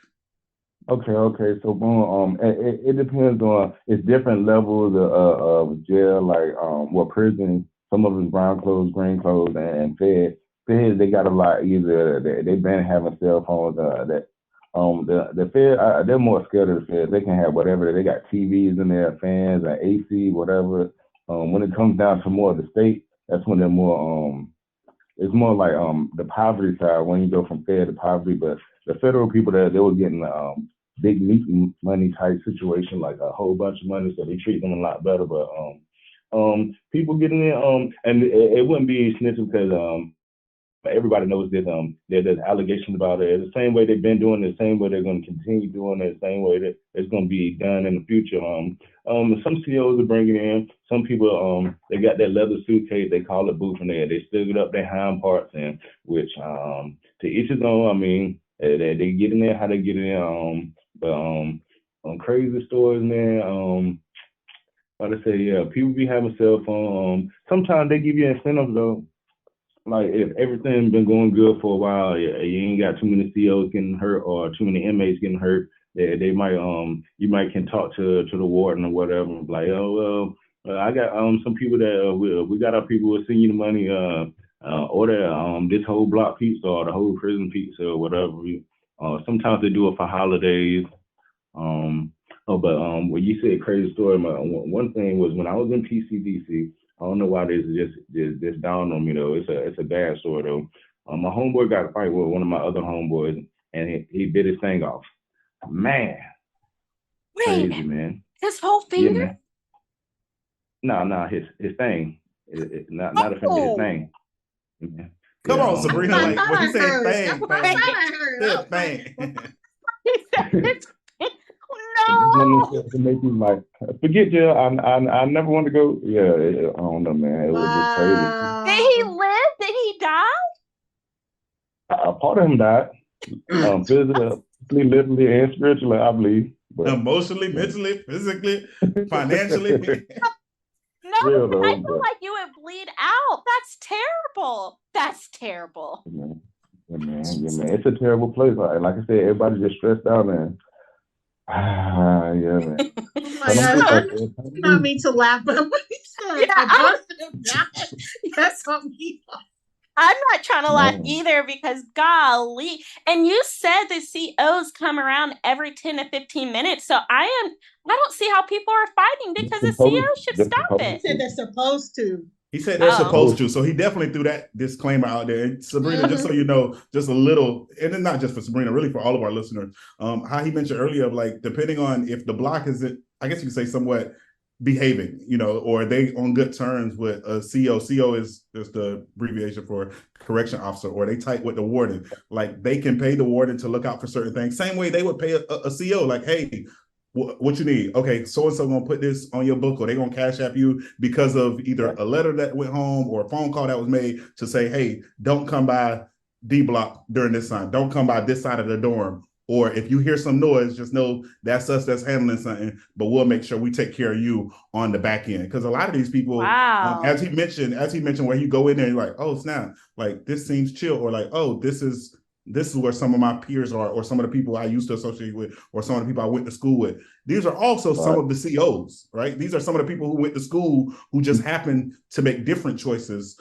Speaker 4: Okay. So boom, it depends on, it's different levels of jail, like what prison. Some of it's brown clothes, green clothes, and feds. They got a lot. Either they been having cell phones. The feds, they're more scared of the feds. They can have whatever. They got TVs in there, fans, and AC, whatever. When it comes down to more of the state, that's when they're more. It's more like the poverty side when you go from fed to poverty. But the federal people they were getting big money type situation, like a whole bunch of money, so they treat them a lot better. But people getting in, and it wouldn't be snitching because everybody knows that there's allegations about it. The same way they've been doing it, the same way they're going to continue doing it, the same way that it's going to be done in the future. Some CEOs are bringing in, some people, they got that leather suitcase, they call it booth, and they still up their hind parts, and which to each his own. I mean, they get in there how they get in. But on crazy stories, man. Like I say, yeah, people be having cell phone. Sometimes they give you incentives though. Like if everything's been going good for a while, you ain't got too many CEOs getting hurt or too many inmates getting hurt. They might you might can talk to the warden or whatever. Like, oh well, I got some people that we got our people who send you the money. Order this whole block pizza or the whole prison pizza or whatever. Sometimes they do it for holidays. But when you say a crazy story, one thing was when I was in PCDC. I don't know why this just dawned on me though. It's a bad story though. My homeboy got a fight with one of my other homeboys, and he bit his thing off. Man, crazy man.
Speaker 1: His whole finger?
Speaker 4: Yeah, no, his thing. Not a finger, his thing. Yeah.
Speaker 2: Come on, Sabrina. Like when you said thing.
Speaker 1: He said no.
Speaker 4: To make me like forget jail. I never want to go. Yeah, I don't know, man. It was just crazy.
Speaker 1: Did he live? Did he die?
Speaker 4: A part of him died. Physically, literally, and spiritually, I believe. But,
Speaker 2: emotionally, mentally, physically, financially.
Speaker 1: No, but I feel like you would bleed out. That's terrible.
Speaker 4: Yeah, man. It's a terrible place. Like I said, everybody's just stressed out, man. Yeah, man.
Speaker 3: I not mean to laugh, but when he said a person died, that's something he
Speaker 1: I'm not trying to laugh either because golly. And you said the COs come around every 10 to 15 minutes. So I don't see how people are fighting because the CO should stop it.
Speaker 3: He said they're supposed to.
Speaker 2: He said they're supposed to. So he definitely threw that disclaimer out there. And Sabrina, just so you know, just a little, and it's not just for Sabrina, really for all of our listeners, how he mentioned earlier of like, depending on if the block is, I guess you could say somewhat behaving, you know, or they on good terms with a CO. CO is the abbreviation for correction officer, or they tight with the warden. Like they can pay the warden to look out for certain things. Same way they would pay a CO, like, hey, what you need? Okay, so-and-so gonna put this on your book, or they gonna cash app you because of either a letter that went home or a phone call that was made to say, hey, don't come by D block during this time. Don't come by this side of the dorm. Or if you hear some noise, just know that's us that's handling something, but we'll make sure we take care of you on the back end. Because a lot of these people, as he mentioned, where you go in there, you're like, oh, snap, like this seems chill, or like, oh, this is where some of my peers are, or some of the people I used to associate with, or some of the people I went to school with. These are also some of the COs, right? These are some of the people who went to school who just happen to make different choices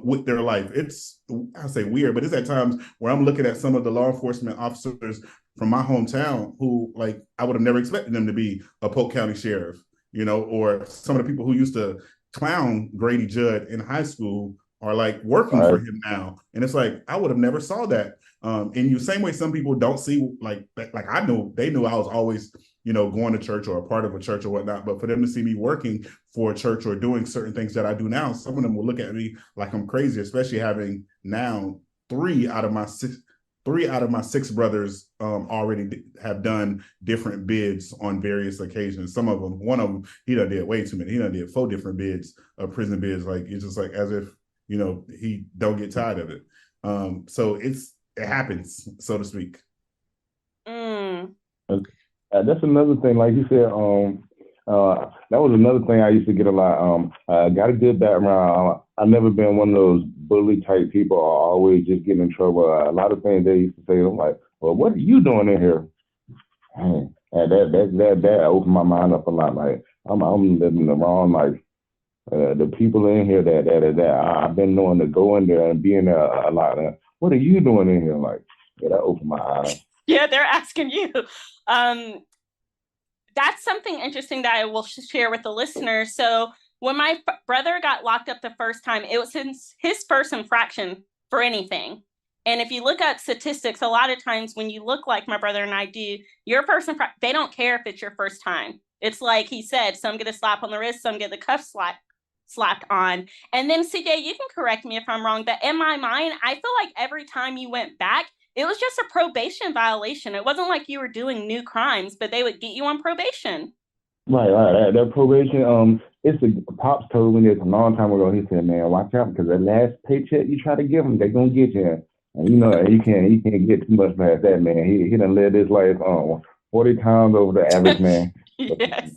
Speaker 2: with their life. It's, I say weird, but it's at times where I'm looking at some of the law enforcement officers from my hometown who, like, I would have never expected them to be a Polk County sheriff, you know, or some of the people who used to clown Grady Judd in high school are like working for him now. And it's like, I would have never saw that. And you same way some people don't see like I knew they knew I was always, you know, going to church or a part of a church or whatnot, but for them to see me working for a church or doing certain things that I do now, some of them will look at me like I'm crazy, especially having now three out of my six brothers already have done different bids on various occasions. Some of them, one of them, he done did way too many. He done did 4 different bids, prison bids. Like it's just like as if, you know, he don't get tired of it. So it happens, so to speak.
Speaker 4: That's another thing, like you said. That was another thing I used to get a lot. I got a good background. I've never been one of those bully type people or always just getting in trouble. A lot of things they used to say, I'm like, well, what are you doing in here? And that opened my mind up a lot. Like I'm living the wrong life. The people in here that I've been knowing to go in there and be in there a lot. What are you doing in here? Like, yeah, that opened my eyes.
Speaker 1: Yeah, they're asking you. That's something interesting that I will share with the listeners. So when my brother got locked up the first time, it was his first infraction for anything. And if you look at statistics, a lot of times when you look like my brother and I do, your person, they don't care if it's your first time. It's like he said, some get a slap on the wrist, some get the cuff slapped on. And then CJ, you can correct me if I'm wrong, but in my mind, I feel like every time you went back, it was just a probation violation. It wasn't like you were doing new crimes, but they would get you on probation.
Speaker 4: Right. That probation, it's a pops told me this a long time ago. He said, man, watch out, because that last paycheck you try to give them, they're going to get you. And you know, he can't get too much past that, man. He done lived his life 40 times over the average man.
Speaker 1: Yes.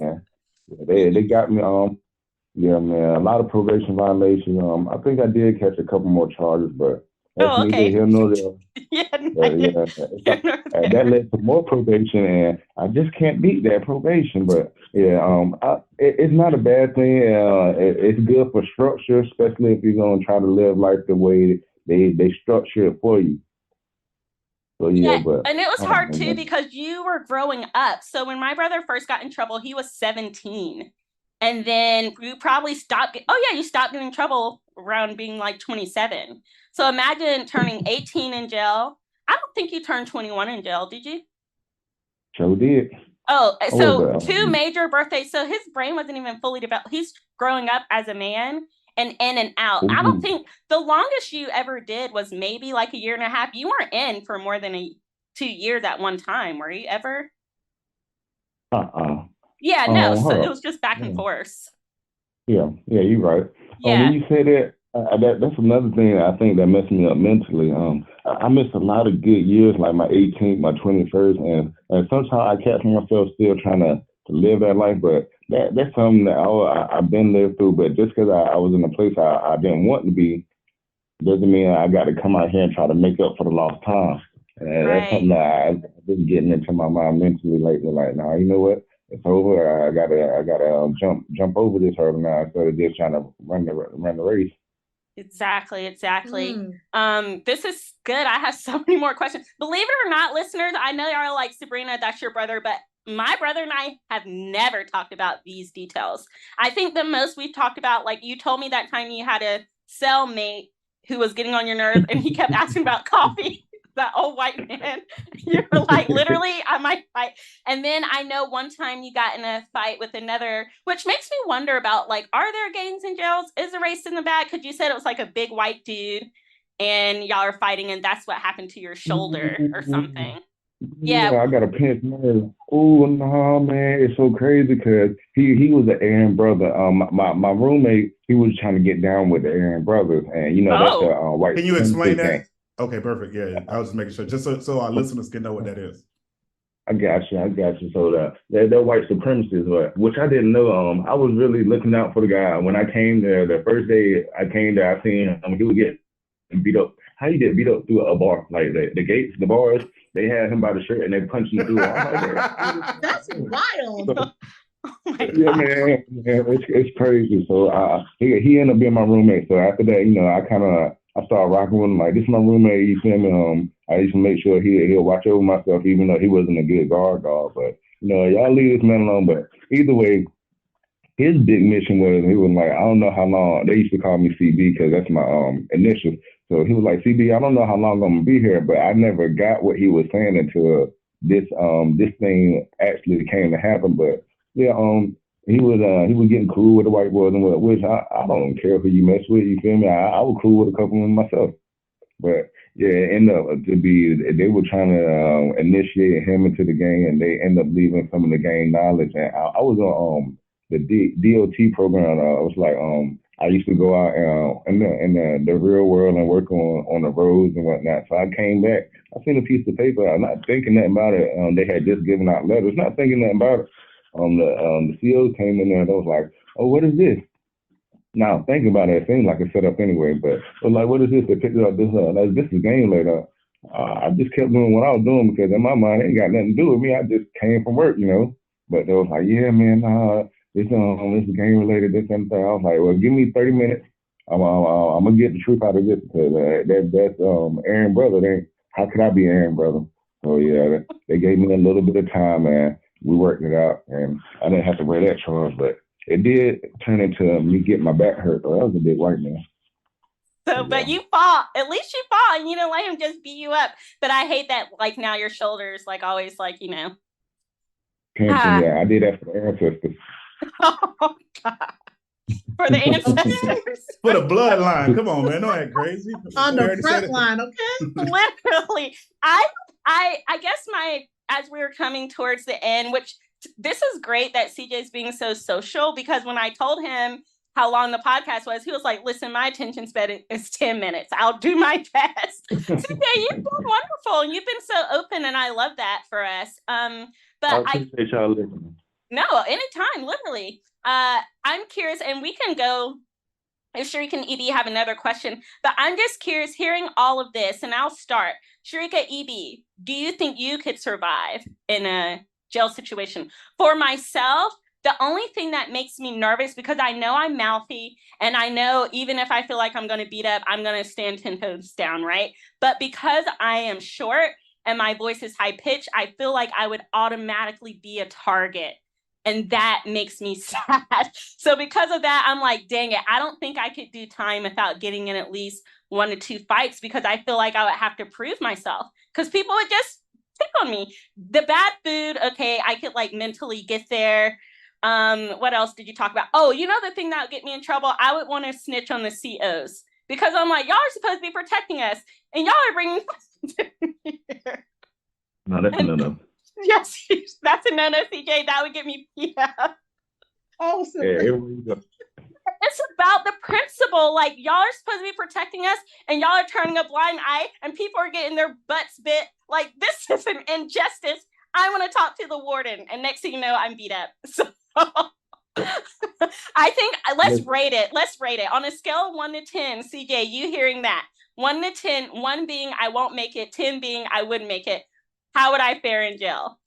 Speaker 4: They got me, yeah, man, a lot of probation violations. I think I did catch a couple more charges, but that's
Speaker 1: okay.
Speaker 4: neither here nor there. That led to more probation, and I just can't beat that probation. But yeah, it's not a bad thing. It's good for structure, especially if you're gonna try to live life the way they structure it for you. So but
Speaker 1: and it was hard too because you were growing up. So when my brother first got in trouble, he was 17. And then you probably stopped. You stopped getting in trouble around being like 27. So imagine turning 18 in jail. I don't think you turned 21 in jail, did you?
Speaker 4: Sure did.
Speaker 1: Oh, so 2 major birthdays. So his brain wasn't even fully developed. He's growing up as a man and in and out. I don't think the longest you ever did was maybe like a year and a half. You weren't in for more than 2 years at one time, were you ever? Yeah, no, so it was just back and forth.
Speaker 4: Yeah, you're right.
Speaker 1: Yeah.
Speaker 4: When you say that, that's another thing I think that messed me up mentally. I missed a lot of good years, like my 18th, my 21st, and sometimes I catch myself still trying to live that life, but that's something that I've been lived through. But just because I was in a place I didn't want to be, doesn't mean I got to come out here and try to make up for the lost time. And that's something that I've been getting into my mind mentally lately. Like, nah, you know what? It's over. I gotta jump over this hurdle now instead of just trying to run the race.
Speaker 1: Exactly. This is good. I have so many more questions. Believe it or not, listeners, I know y'all are like, Sabrina, that's your brother, but my brother and I have never talked about these details. I think the most we've talked about, like you told me that time you had a cellmate who was getting on your nerve and he kept asking about coffee. That old white man. You're like, literally, I might fight. And then I know one time you got in a fight with another, which makes me wonder about, like, are there gangs in jails? Is a race in the back? Because you said it was like a big white dude and y'all are fighting and that's what happened to your shoulder or something. Yeah.
Speaker 4: I got a pinch nerve. Oh no, man, it's so crazy because he was an Aaron brother. My roommate, he was trying to get down with the Aaron brothers, and that's a white.
Speaker 2: Can you explain that? Gang. Okay, perfect. Yeah, I was just making sure, just so our listeners can know what that is.
Speaker 4: I got you. So they're white supremacists, which I didn't know. I was really looking out for the guy when I came there. The first day I came there, I seen him. He would get beat up. How you get beat up through a bar? Like the gates, the bars, they had him by the shirt and they punched him through it.
Speaker 3: That's wild.
Speaker 4: Yeah, man, it's crazy. So he ended up being my roommate. So after that, I started rocking with him. Like, this is my roommate, you feel me? I used to make sure he'll watch over myself, even though he wasn't a good guard dog. But y'all leave this man alone. But either way, his big mission was, he was like, I don't know how long. They used to call me CB because that's my initial. So he was like, CB, I don't know how long I'm gonna be here, but I never got what he was saying until this thing actually came to happen. But yeah, he was getting cool with the white boys, and which I don't care who you mess with. You feel me? I was cool with a couple of them myself. But yeah, it ended up to be, they were trying to initiate him into the gang, and they ended up leaving some of the gang knowledge. And I was on the DOT program. I was like, I used to go out in the real world and work on the roads and whatnot. So I came back. I seen a piece of paper. I'm not thinking nothing about it. They had just given out letters. Not thinking nothing about it. The COs came in there and they was like, "Oh, what is this?" Now thinking about it, it seemed like it's set up anyway. But I was like, "What is this?" They picked it up. This is game later. I just kept doing what I was doing because in my mind, it ain't got nothing to do with me. I just came from work, But they was like, "Yeah, man, this is game related, this and that." I was like, "Well, give me 30 minutes. I'm gonna get the truth out of this because that's Aaron brother. How could I be Aaron brother?" So yeah, they gave me a little bit of time, man. We worked it out, and I didn't have to wear that charge, but it did turn into me getting my back hurt. So that was a big white man.
Speaker 1: So, but you fought. At least you fought, and you didn't let him just beat you up. But I hate that, like, now your shoulders, like, always, like,
Speaker 4: Cancer, yeah, I did that for the ancestors.
Speaker 1: Oh, God. For the ancestors.
Speaker 2: For the bloodline. Come on, man. Don't act crazy.
Speaker 3: On the front line, okay?
Speaker 1: Literally. I guess as we were coming towards the end, which this is great that CJ's being so social, because when I told him how long the podcast was, he was like, "Listen, my attention span is 10 minutes. I'll do my best." CJ, you've been wonderful and you've been so open, and I love that for us. But
Speaker 4: I appreciate y'all listening.
Speaker 1: No, anytime, literally. I'm curious, and we can go. I'm sure you can, EB, have another question, but I'm just curious, hearing all of this, and I'll start. Sharika, EB, do you think you could survive in a jail situation? For myself, the only thing that makes me nervous, because I know I'm mouthy, and I know even if I feel like I'm going to beat up, I'm going to stand 10 toes down, right? But because I am short and my voice is high pitched, I feel like I would automatically be a target. And that makes me sad. So because of that, I'm like, dang it, I don't think I could do time without getting in at least 1 to 2 fights, because I feel like I would have to prove myself, because people would just pick on me. The bad food, okay, I could like mentally get there. What else did you talk about? Oh, the thing that would get me in trouble, I would want to snitch on the COs, because I'm like, y'all are supposed to be protecting us, and y'all are bringing here.
Speaker 4: No, that's no.
Speaker 1: Yes, that's a no-no, CJ. That would get me beat up.
Speaker 3: Oh, so
Speaker 4: yeah, here we go.
Speaker 1: It's about the principle. Like, y'all are supposed to be protecting us, and y'all are turning a blind eye, and people are getting their butts bit. Like, this is an injustice. I want to talk to the warden, and next thing you know, I'm beat up. So I think let's rate it. Let's rate it on a scale of 1 to 10. CJ, you hearing that? 1 to 10. 1 being I won't make it. 10 being I wouldn't make it. How would I fare in jail?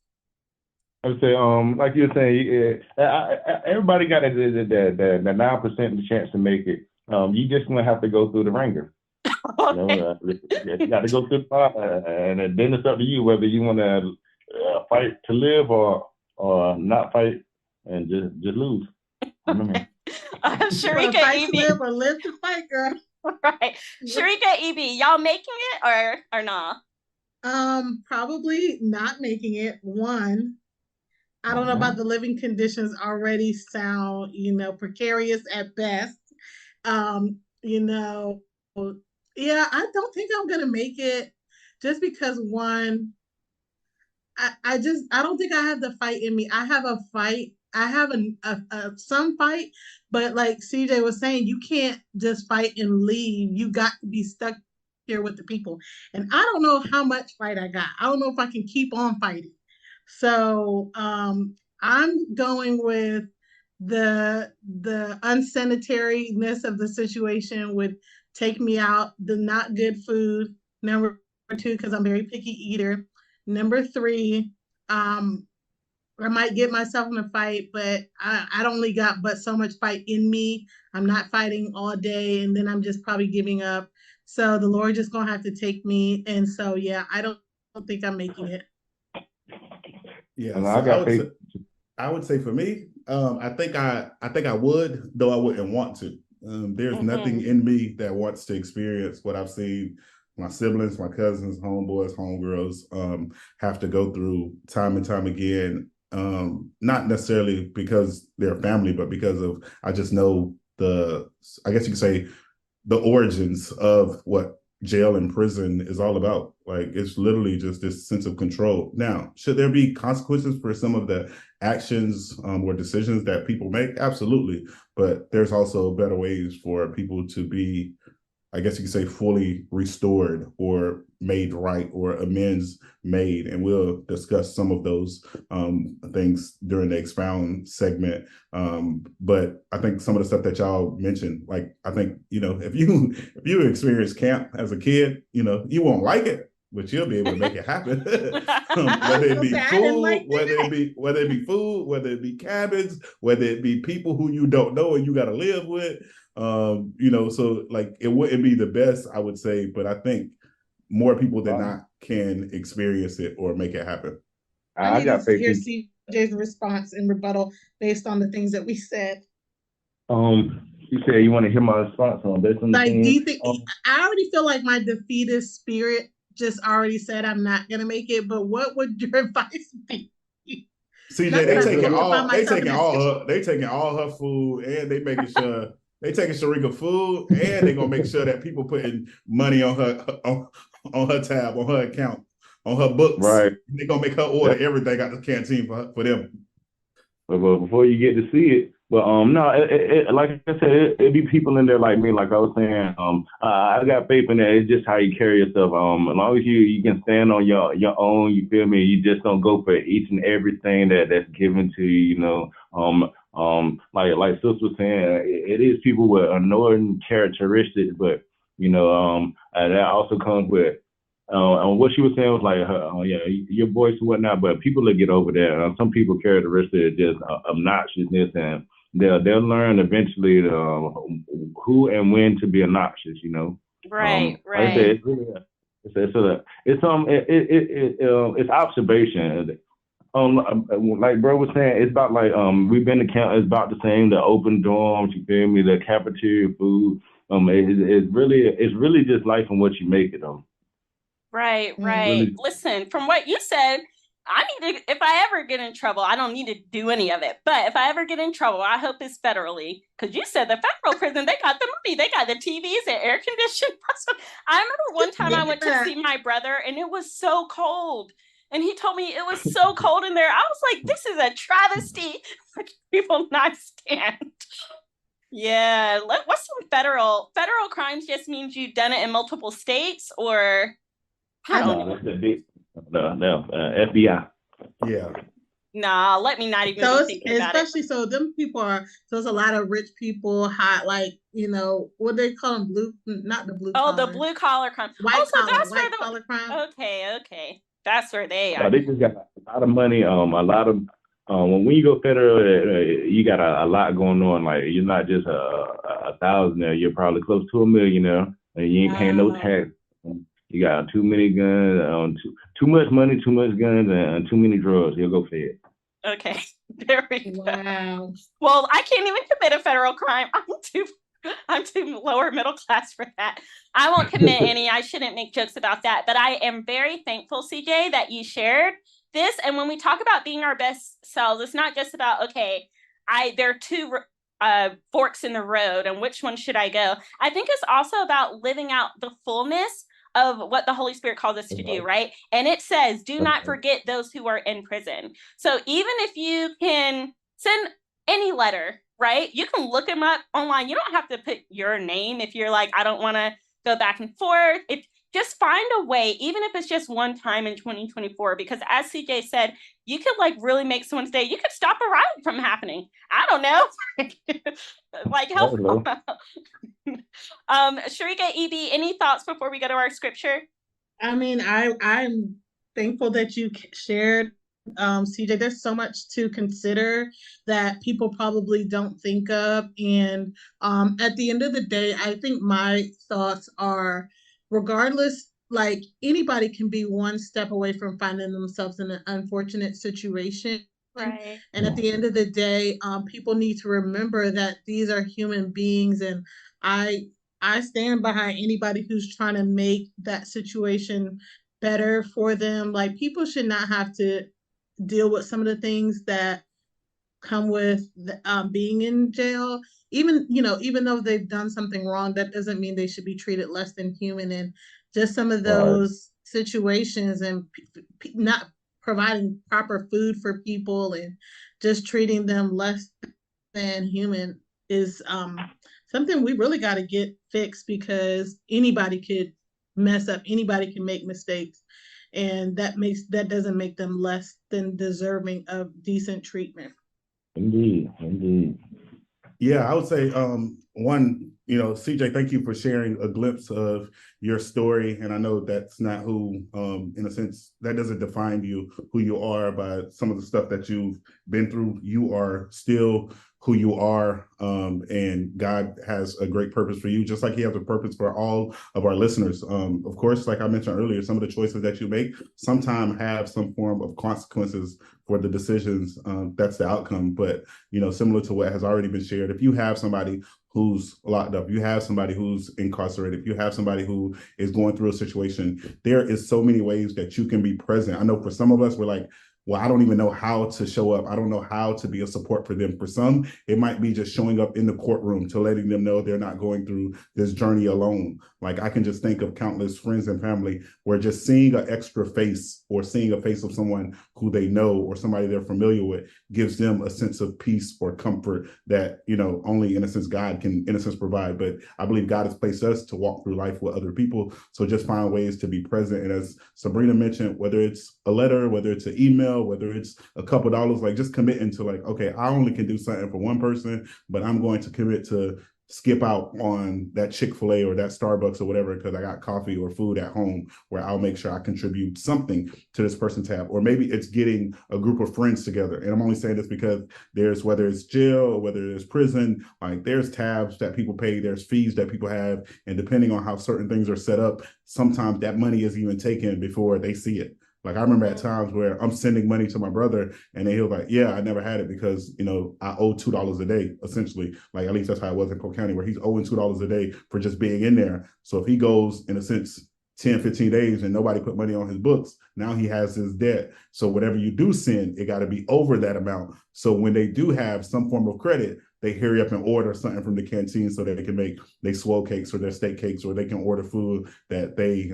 Speaker 4: I would say, like you were saying, everybody got the 9% chance to make it. you just gonna have to go through the ringer. You got to go through the fire, and then it's up to you whether you want to fight to live or not fight and just lose.
Speaker 1: Okay. Sharika,
Speaker 3: fight
Speaker 1: EB.
Speaker 3: to live or live to fight, girl.
Speaker 1: Right. Sharika, EB, y'all making it or not?
Speaker 3: Probably not making it. One, I don't know about the living conditions already sound, precarious at best. Yeah, I don't think I'm gonna make it just because one, I don't think I have the fight in me. I have a fight. I have some fight, but like CJ was saying, you can't just fight and leave. You got to be stuck here with the people. And I don't know how much fight I got. I don't know if I can keep on fighting. So I'm going with the unsanitariness of the situation would take me out. The not good food. Number two, because I'm a very picky eater. Number three, I might get myself in a fight, but I only got but so much fight in me. I'm not fighting all day, and then I'm just probably giving up. So the Lord just gonna have to take me. And so yeah, I don't think I'm making it.
Speaker 2: Yeah, so I would say for me, I think I would, though I wouldn't want to. There's nothing in me that wants to experience what I've seen my siblings, my cousins, homeboys, homegirls have to go through time and time again. Not necessarily because they're family, but because of I just know I guess you could say the origins of what jail and prison is all about. Like it's literally just this sense of control. Now, should there be consequences for some of the actions or decisions that people make? Absolutely. But there's also better ways for people to be, I guess you could say, fully restored or made right or amends made. And we'll discuss some of those things during the expound segment. But I think some of the stuff that y'all mentioned, like, I think, if you experience camp as a kid, you won't like it, but you'll be able to make it happen. Whether it be food, whether it be food, whether it be cabins, whether it be people who you don't know and you got to live with. So like it wouldn't be the best, I would say, but I think more people than not can experience it or make it happen.
Speaker 3: I got to hear CJ's response and rebuttal based on the things that we said.
Speaker 4: You said you want to hear my response on this.
Speaker 3: Like, do you think I already feel like my defeatist spirit just already said I'm not gonna make it, but what would your advice be?
Speaker 2: CJ, they taking all her food and they making sure they taking Sharika food and they gonna make sure that people putting money on her on her tab, on her account, on her books.
Speaker 4: Right.
Speaker 2: They gonna make her order everything out the canteen for them.
Speaker 4: But before you get to see it, but no, like I said, it be people in there like me, like I was saying. I got faith in that. It's just how you carry yourself. As long as you can stand on your own, you feel me. You just don't go for each and everything that's given to you. Like Sis was saying, it is people with annoying characteristics, but that also comes with. And what she was saying was like, your voice and whatnot, but people will get over that. Some people characteristics are just obnoxiousness, and they'll learn eventually who and when to be obnoxious.
Speaker 1: Right.
Speaker 4: Like I said, it's observation. Like bro was saying, it's about like we've been to camp. It's about the same. The open dorms, you feel me? The cafeteria food. It's really just life and what you make it.
Speaker 1: Right. Really. Listen, from what you said, if I ever get in trouble, I don't need to do any of it. But if I ever get in trouble, I hope it's federally. Because you said the federal prison, they got the money. They got the TVs and air conditioning. I remember one time I went to see my brother and it was so cold. And he told me it was so cold in there. I was like, this is a travesty. People not stand. Yeah. What's some federal crimes just means you've done it in multiple states or...
Speaker 4: That's the big FBI.
Speaker 2: Yeah.
Speaker 1: Nah, let me not even think about it.
Speaker 3: Especially so them people there's a lot of rich people, hot, like, what they call them, not the blue collar.
Speaker 1: Oh, the blue collar crime.
Speaker 3: White collar crime.
Speaker 1: Okay. That's where they are.
Speaker 4: They just got a lot of money, a lot of when you go federal, you got a lot going on. Like you're not just a thousandaire, you're probably close to a millionaire, and you ain't paying no tax. You got too many guns, too much money, too much guns, and too many drugs. You'll go fed.
Speaker 1: Okay, there we go.
Speaker 3: Wow.
Speaker 1: Well, I can't even commit a federal crime. I'm too lower middle class for that. I won't commit any. I shouldn't make jokes about that. But I am very thankful, CJ, that you shared this. And when we talk about being our best selves, it's not just about, okay, there are two forks in the road and which one should I go? I think it's also about living out the fullness of what the Holy Spirit calls us to do, right? And it says, do not forget those who are in prison. So even if you can send any letter, right? You can look them up online. You don't have to put your name if you're like, I don't want to go back and forth. Just find a way, even if it's just one time in 2024, because as CJ said, you could like really make someone's day. You could stop a riot from happening. I don't know. Like help them out. Sharika, EB, any thoughts before we go to our scripture?
Speaker 3: I mean, I'm thankful that you shared, CJ. There's so much to consider that people probably don't think of. And at the end of the day, I think my thoughts are, regardless, like anybody can be one step away from finding themselves in an unfortunate situation.
Speaker 1: Right.
Speaker 3: And at the end of the day, people need to remember that these are human beings, and I I stand behind anybody who's trying to make that situation better for them. Like people should not have to deal with some of the things that come with being in jail. Even even though they've done something wrong, that doesn't mean they should be treated less than human. And just some of those situations and not providing proper food for people and just treating them less than human is something we really got to get fixed, because anybody could mess up, anybody can make mistakes, and that doesn't make them less than deserving of decent treatment.
Speaker 4: Indeed, indeed.
Speaker 2: Yeah, I would say one, CJ, thank you for sharing a glimpse of your story. And I know that's not who, in a sense, that doesn't define you, who you are by some of the stuff that you've been through. You are still who you are, and God has a great purpose for you, just like he has a purpose for all of our listeners. Of course, like I mentioned earlier, some of the choices that you make sometimes have some form of consequences for the decisions. That's the outcome. But, similar to what has already been shared, if you have somebody who's locked up, you have somebody who's incarcerated, if you have somebody who is going through a situation, there is so many ways that you can be present. I know for some of us, we're like, well, I don't even know how to show up. I don't know how to be a support for them. For some, it might be just showing up in the courtroom to letting them know they're not going through this journey alone. Like I can just think of countless friends and family where just seeing an extra face or seeing a face of someone who they know or somebody they're familiar with gives them a sense of peace or comfort that, only in a sense God can, in a sense, provide. But I believe God has placed us to walk through life with other people. So just find ways to be present. And as Sabrina mentioned, whether it's a letter, whether it's an email, whether it's a couple dollars, like just committing to like, okay, I only can do something for one person, but I'm going to commit to skip out on that Chick-fil-A or that Starbucks or whatever because I got coffee or food at home, where I'll make sure I contribute something to this person's tab. Or maybe it's getting a group of friends together. And I'm only saying this because there's, whether it's jail or whether it's prison, like there's tabs that people pay, there's fees that people have. And depending on how certain things are set up, sometimes that money is even taken before they see it. Like I remember at times where I'm sending money to my brother and then he'll be like, yeah, I never had it because, I owe $2 a day, essentially. Like at least that's how it was in Polk County, where he's owing $2 a day for just being in there. So if he goes, in a sense, 10, 15 days and nobody put money on his books, now he has his debt. So whatever you do send, it got to be over that amount. So when they do have some form of credit, they hurry up and order something from the canteen so that they can make their swole cakes or their steak cakes, or they can order food that they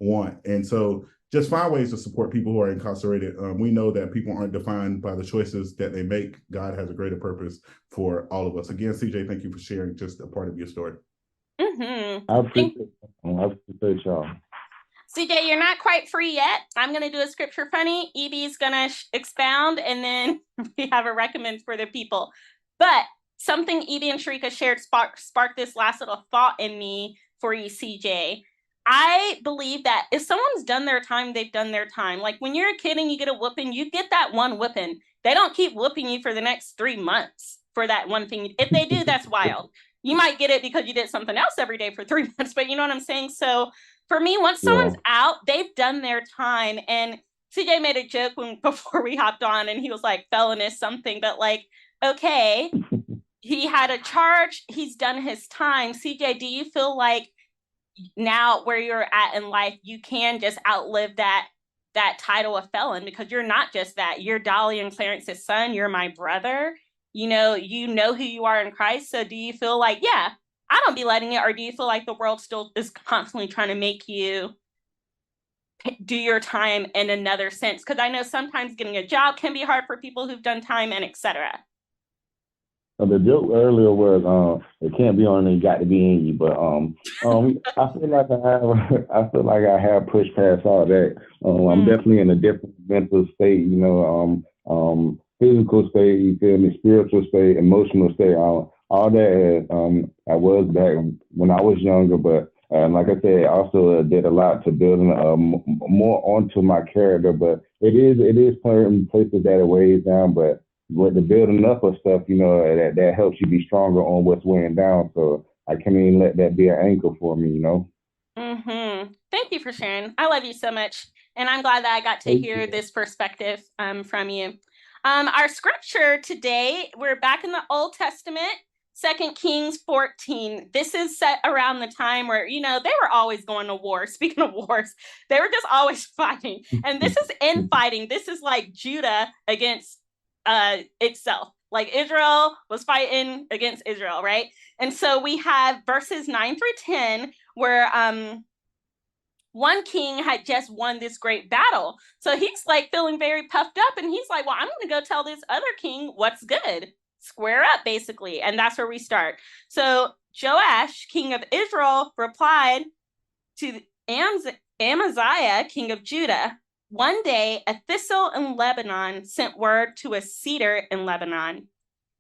Speaker 2: want. And so just find ways to support people who are incarcerated. We know that people aren't defined by the choices that they make. God has a greater purpose for all of us. Again, CJ, thank you for sharing just a part of your story.
Speaker 1: Mm-hmm.
Speaker 4: I appreciate y'all.
Speaker 1: CJ, you're not quite free yet. I'm going to do a scripture funny. EB's going to expound, and then we have a recommend for the people. But something EB and Sharika shared sparked this last little thought in me for you, CJ. I believe that if someone's done their time, they've done their time. Like when you're a kid and you get a whooping, you get that one whooping. They don't keep whooping you for the next 3 months for that one thing. If they do, that's wild. You might get it because you did something else every day for 3 months, but you know what I'm saying? So for me, once
Speaker 4: Yeah.
Speaker 1: someone's out, they've done their time. And CJ made a joke before we hopped on, and he was like, felonious something, but like, okay, he had a charge, he's done his time. CJ, do you feel like now where you're at in life, you can just outlive that title of felon, because you're not just that. You're Dolly and Clarence's son. You're my brother. You know who you are in Christ. So do you feel like, yeah, I don't be letting it, or do you feel like the world still is constantly trying to make you do your time in another sense? Because I know sometimes getting a job can be hard for people who've done time and etc.
Speaker 4: The joke earlier was it can't be on you, got to be in you. But I feel like I feel like I have pushed past all that. I'm definitely in a different mental state, physical state, you feel me, spiritual state, emotional state, all that I was back when I was younger. But like I said, also did a lot to building more onto my character. But it is certain places that it weighs down, but with the building up of stuff, that helps you be stronger on what's weighing down. So I can't even let that be an anchor for me,
Speaker 1: Thank you for sharing. I love you so much. And I'm glad that I got to hear this perspective from you. Our scripture today, we're back in the Old Testament, 2 Kings 14. This is set around the time where, they were always going to war. Speaking of wars, they were just always fighting. And this is infighting. This is like Judah against itself. Like Israel was fighting against Israel, right? And so we have verses 9 through 10 where one king had just won this great battle. So he's like feeling very puffed up, and he's like, well, I'm going to go tell this other king what's good. Square up, basically. And that's where we start. So Joash, king of Israel, replied to Amaziah, king of Judah, one day, a thistle in Lebanon sent word to a cedar in Lebanon,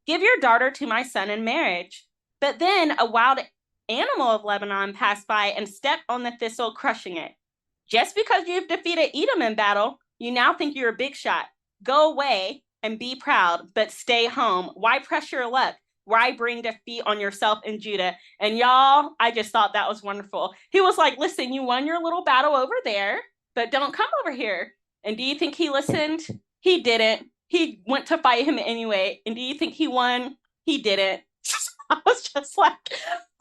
Speaker 1: give your daughter to my son in marriage. But then a wild animal of Lebanon passed by and stepped on the thistle, crushing it. Just because you've defeated Edom in battle, you now think you're a big shot. Go away and be proud, but stay home. Why press your luck? Why bring defeat on yourself in Judah? And y'all, I just thought that was wonderful. He was like, listen, you won your little battle over there, but don't come over here. And do you think he listened? He didn't. He went to fight him anyway. And do you think he won? He didn't. I was just like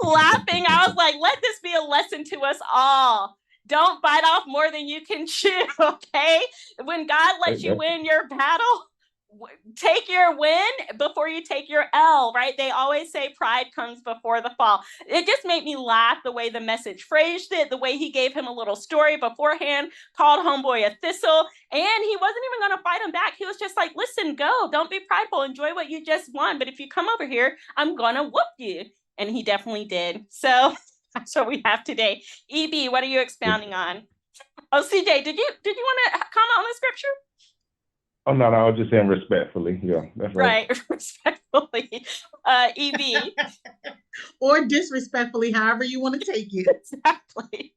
Speaker 1: laughing. I was like, let this be a lesson to us all. Don't bite off more than you can chew, okay? When God lets you win your battle, take your win before you take your L, right? They always say pride comes before the fall. It just made me laugh the way the message phrased it, the way he gave him a little story beforehand, called homeboy a thistle, and he wasn't even going to fight him back. He was just like, listen, go, don't be prideful, enjoy what you just won, but if you come over here, I'm going to whoop you. And he definitely did. So that's what we have today. EB, what are you expounding on? Oh, CJ, did you want to comment on the scripture?
Speaker 4: Oh, no, I was just saying respectfully. Yeah, that's right.
Speaker 1: Right, respectfully. EB.
Speaker 3: Or disrespectfully, however you want to take it.
Speaker 1: Exactly.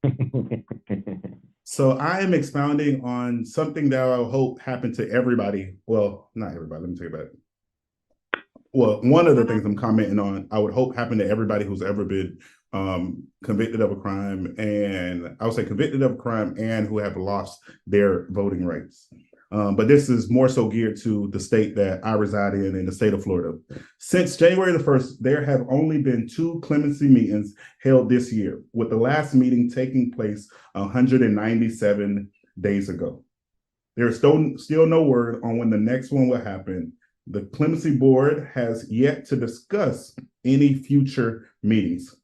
Speaker 2: So I am expounding on something that I hope happened to everybody. Well, not everybody. Let me take it back. Well, one of the things I'm commenting on, I would hope happened to everybody who's ever been convicted of a crime, and I would say convicted of a crime and who have lost their voting rights. But this is more so geared to the state that I reside in the state of Florida. Since January the 1st, there have only been 2 clemency meetings held this year, with the last meeting taking place 197 days ago. There is still no word on when the next one will happen. The clemency board has yet to discuss any future meetings.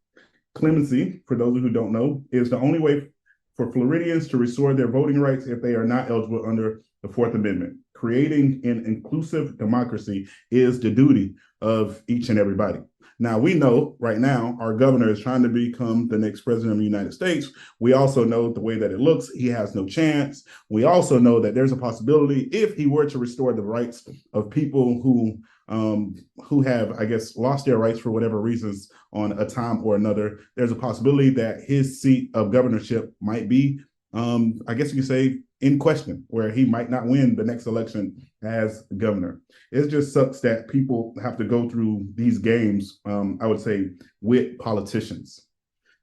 Speaker 2: Clemency, for those who don't know, is the only way for Floridians to restore their voting rights if they are not eligible under the Fourth Amendment. Creating an inclusive democracy is the duty of each and everybody. Now, we know right now our governor is trying to become the next president of the United States. We also know the way that it looks, he has no chance. We also know that there's a possibility if he were to restore the rights of people who who have, I guess, lost their rights for whatever reasons on a time or another, there's a possibility that his seat of governorship might be, I guess you could say, in question, where he might not win the next election as governor. It just sucks that people have to go through these games, I would say, with politicians.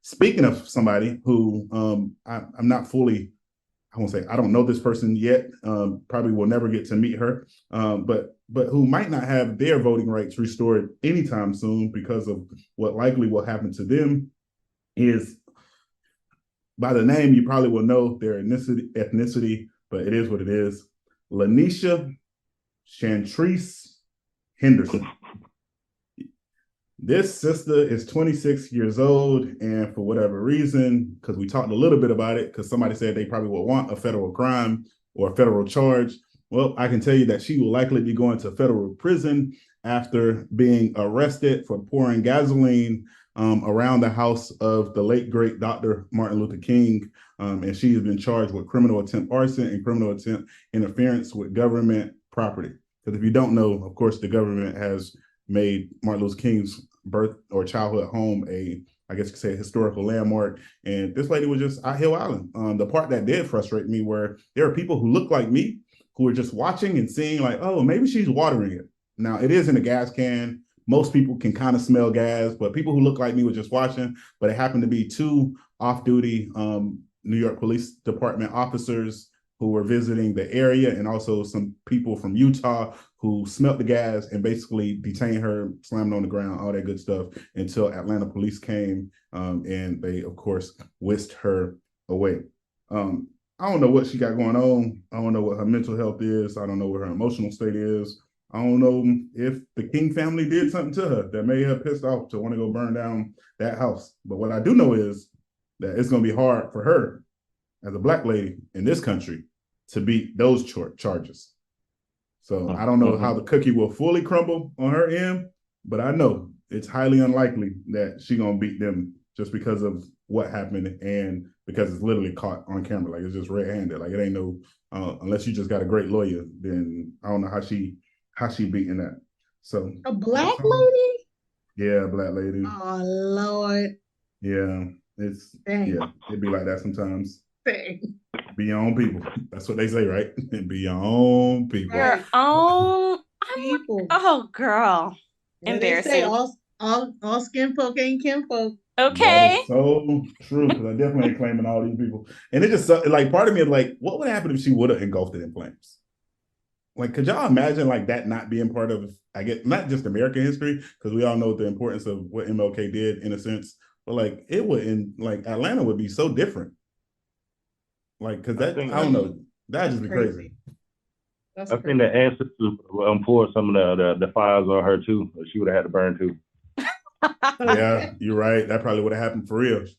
Speaker 2: Speaking of somebody who I'm not fully, I won't say I don't know this person yet, probably will never get to meet her, but who might not have their voting rights restored anytime soon because of what likely will happen to them, is, by the name, you probably will know their ethnicity, but it is what it is. Lanisha Chantrice Henderson. This sister is 26 years old, and for whatever reason, because we talked a little bit about it, because somebody said they probably would want a federal crime or a federal charge. Well, I can tell you that she will likely be going to federal prison after being arrested for pouring gasoline around the house of the late, great Dr. Martin Luther King. And she has been charged with criminal attempt arson and criminal attempt interference with government property. Because if you don't know, of course, the government has made Martin Luther King's birth or childhood home I guess you could say, a historical landmark. And this lady was just out Hill Island. The part that did frustrate me where there are people who look like me who are just watching and seeing like, oh, maybe she's watering it. Now, it is in a gas can. Most people can kind of smell gas, but people who look like me were just watching. But it happened to be two off-duty New York Police Department officers who were visiting the area, and also some people from Utah who smelt the gas and basically detained her, slammed on the ground, all that good stuff, until Atlanta police came, and they, of course, whisked her away. I don't know what she got going on. I don't know what her mental health is. I don't know what her emotional state is. I don't know if the King family did something to her that made her pissed off to want to go burn down that house. But what I do know is that it's going to be hard for her as a Black lady in this country to beat those charges. So I don't know how the cookie will fully crumble on her end, but I know it's highly unlikely that she's going to beat them just because of what happened, and because it's literally caught on camera. Like, it's just red-handed. Like, it ain't no, unless you just got a great lawyer, then I don't know how she beating that. So
Speaker 3: a Black lady?
Speaker 2: Yeah, a Black lady.
Speaker 3: Oh Lord.
Speaker 2: Yeah, it's
Speaker 3: Dang.
Speaker 2: Yeah, it'd be like that sometimes.
Speaker 3: Dang.
Speaker 2: Be your own people. That's what they say, right? Be your own people.
Speaker 1: Your own
Speaker 3: people.
Speaker 1: Oh, girl.
Speaker 3: Yeah,
Speaker 1: embarrassing.
Speaker 3: They say all skin folk ain't kin folk.
Speaker 1: Okay.
Speaker 2: That is so true, because I definitely ain't claiming all these people. And it just, like, part of me is like, what would happen if she would have engulfed it in flames? Like, could y'all imagine like that not being part of, I guess, not just American history, because we all know the importance of what MLK did in a sense, but like it would, in like Atlanta would be so different. Like, because that, I don't know, that'd just be crazy.
Speaker 4: I think the ancestors poured some of the fires on her too. She would have had to burn too.
Speaker 2: Yeah, you're right. That probably would have happened for real. She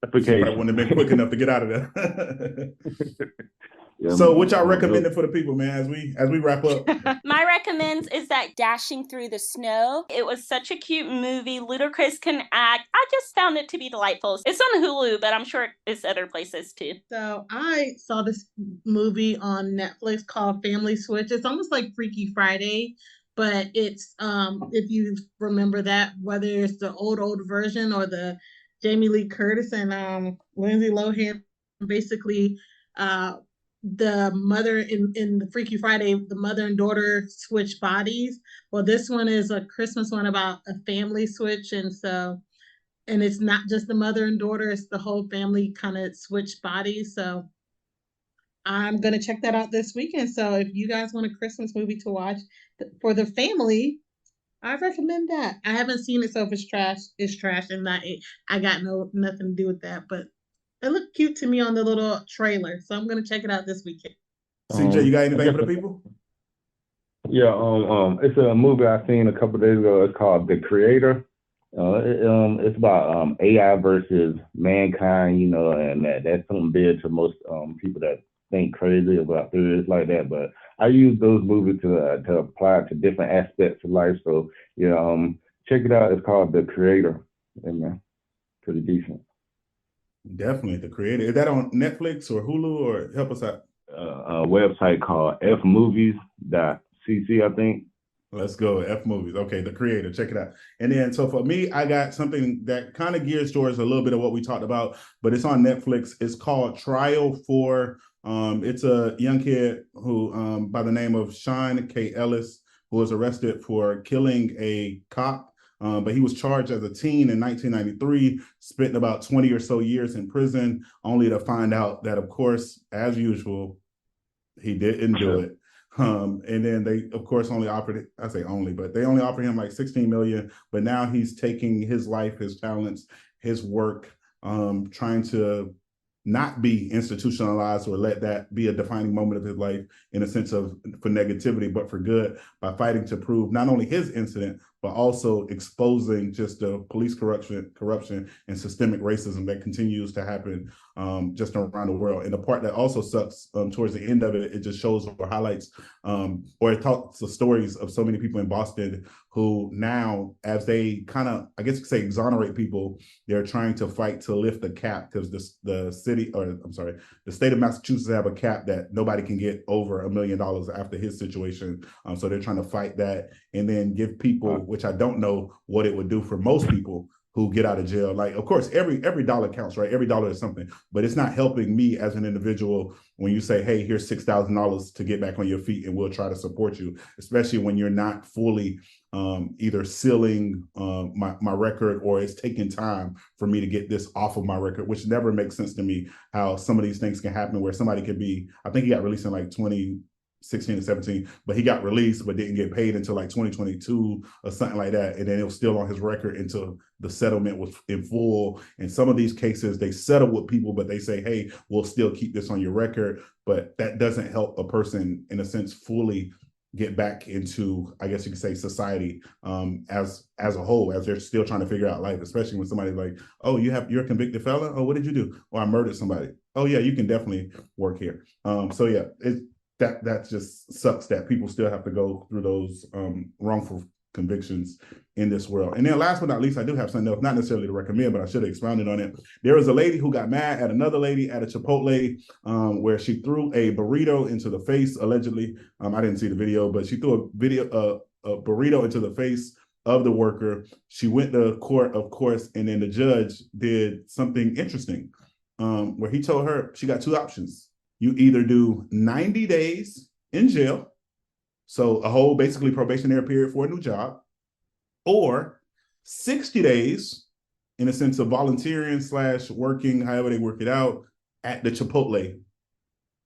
Speaker 2: probably wouldn't have been quick enough to get out of there. Yeah, so what y'all recommending for the people, man, as we wrap up?
Speaker 1: My recommends is that Dashing Through the Snow. It was such a cute movie. Ludacris can act. I just found it to be delightful. It's on Hulu, but I'm sure it's other places too.
Speaker 3: So I saw this movie on Netflix called Family Switch. It's almost like Freaky Friday, but it's if you remember that, whether it's the old version or the Jamie Lee Curtis and Lindsay Lohan, basically the mother in the Freaky Friday, the mother and daughter switch bodies. Well, this one is a Christmas one about a family switch, and it's not just the mother and daughter, it's the whole family kind of switch bodies. So I'm gonna check that out this weekend. So if you guys want a Christmas movie to watch for the family, I recommend that. I haven't seen it, so if it's trash, it's trash, and I got nothing to do with that. But it looked cute to me on the little trailer, so I'm gonna check it out this weekend.
Speaker 2: CJ, you got anything for the people?
Speaker 4: Yeah, it's a movie I seen a couple of days ago. It's called The Creator. It's about AI versus mankind, and that's something big to most people that think crazy about theories like that. But I use those movies to apply to different aspects of life. So check it out. It's called The Creator, and pretty decent.
Speaker 2: Definitely, The Creator. Is that on Netflix or Hulu, or help us out?
Speaker 4: A website called fmovies.cc, I think.
Speaker 2: Let's go. F movies. Okay, The Creator. Check it out. And then, so for me, I got something that kind of gears towards a little bit of what we talked about, but it's on Netflix. It's called Trial for. It's a young kid who, by the name of Sean K. Ellis, who was arrested for killing a cop. But he was charged as a teen in 1993, spent about 20 or so years in prison, only to find out that, of course, as usual, he didn't do it. And then they, of course, only offered it. I say only, but they only offered him like 16 million. But now he's taking his life, his talents, his work, trying to not be institutionalized or let that be a defining moment of his life in a sense of for negativity, but for good, by fighting to prove not only his incident, but also exposing just the police corruption and systemic racism that continues to happen just around the world. And the part that also sucks towards the end of it, it just shows or highlights or it talks the stories of so many people in Boston who now, as they kind of, I guess you could say, exonerate people, they're trying to fight to lift the cap because the state of Massachusetts have a cap that nobody can get over $1 million after his situation. So they're trying to fight that and then give people, which I don't know what it would do for most people who get out of jail. Like, of course, every dollar counts, right? Every dollar is something, but it's not helping me as an individual when you say, hey, here's $6,000 to get back on your feet and we'll try to support you, especially when you're not fully either sealing my record or it's taking time for me to get this off of my record, which never makes sense to me, how some of these things can happen where somebody could be, I think he got released in like 2016 and 17, but he got released but didn't get paid until like 2022 or something like that. And then it was still on his record until the settlement was in full. And some of these cases, they settle with people, but they say, hey, we'll still keep this on your record. But that doesn't help a person, in a sense, fully get back into, I guess you could say, society as a whole, as they're still trying to figure out life, especially when somebody's like, oh, you're a convicted felon? Oh, what did you do? Oh, I murdered somebody. Oh yeah, you can definitely work here. So yeah, that just sucks that people still have to go through those wrongful convictions in this world. And then last but not least, I do have something else, not necessarily to recommend, but I should have expounded on it. There was a lady who got mad at another lady at a Chipotle where she threw a burrito into the face, allegedly. I didn't see the video, but she threw a burrito into the face of the worker. She went to court, of course, and then the judge did something interesting where he told her she got two options. You either do 90 days in jail, so a whole basically probationary period for a new job, or 60 days in a sense of volunteering / working, however they work it out, at the Chipotle.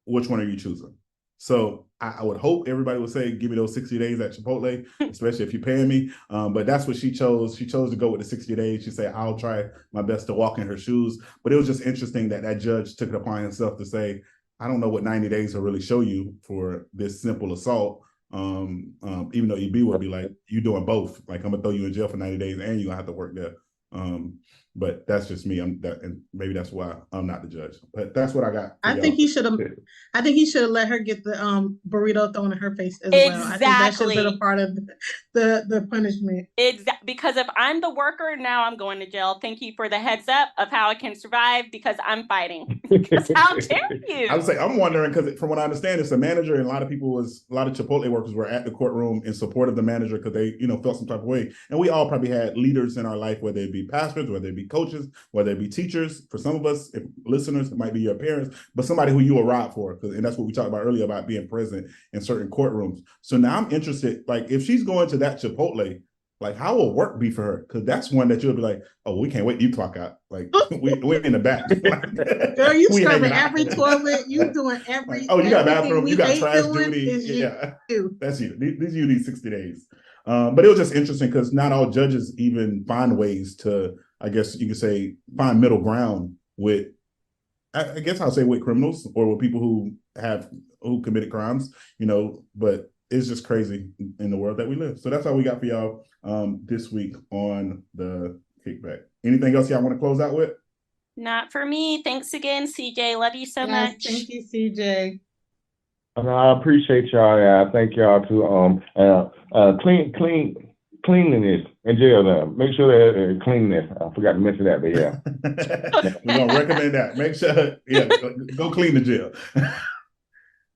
Speaker 2: Which one are you choosing? So I would hope everybody would say, give me those 60 days at Chipotle, especially if you're paying me. But that's what she chose. She chose to go with the 60 days. She said, I'll try my best to walk in her shoes. But it was just interesting that judge took it upon himself to say, I don't know what 90 days will really show you for this simple assault. Even though EB would be like, you doing both. Like, I'm gonna throw you in jail for 90 days and you have to work there. But that's just me. And maybe that's why I'm not the judge. But that's what I got.
Speaker 3: I think he should have let her get the burrito thrown in her face as well. I think that should have been a part of the punishment.
Speaker 1: Exactly. Because if I'm the worker, now I'm going to jail. Thank you for the heads up of how I can survive because I'm fighting. How dare you?
Speaker 2: I would say I'm wondering because from what I understand, it's a manager and a lot of Chipotle workers were at the courtroom in support of the manager because they felt some type of way. And we all probably had leaders in our life, whether it be pastors, whether it be coaches, whether it be teachers. For some of us, if listeners, it might be your parents, but somebody who you will ride for. And that's what we talked about earlier about being present in certain courtrooms. So now I'm interested, like if she's going to that Chipotle, like how will work be for her? Because that's one that you'll be like, oh, we can't wait till you clock out. Like we're in the back.
Speaker 3: Girl, you scrubbing every toilet. You doing every.
Speaker 2: Oh, you got bathroom. You got trash duty. Yeah, that's you. These you need 60 days. But it was just interesting because not all judges even find ways to, I guess you could say, find middle ground with, I guess I'll say with criminals or with people who committed crimes, but it's just crazy in the world that we live. So that's all we got for y'all this week on the Kickback. Anything else y'all want to close out with?
Speaker 1: Not for me. Thanks again, CJ. Love you so much.
Speaker 3: Thank you, CJ.
Speaker 4: I appreciate y'all. Yeah, thank y'all too. Cleanliness in jail. Make sure that cleanliness. I forgot to mention that, but yeah.
Speaker 2: We're gonna recommend that. Make sure, go clean the jail.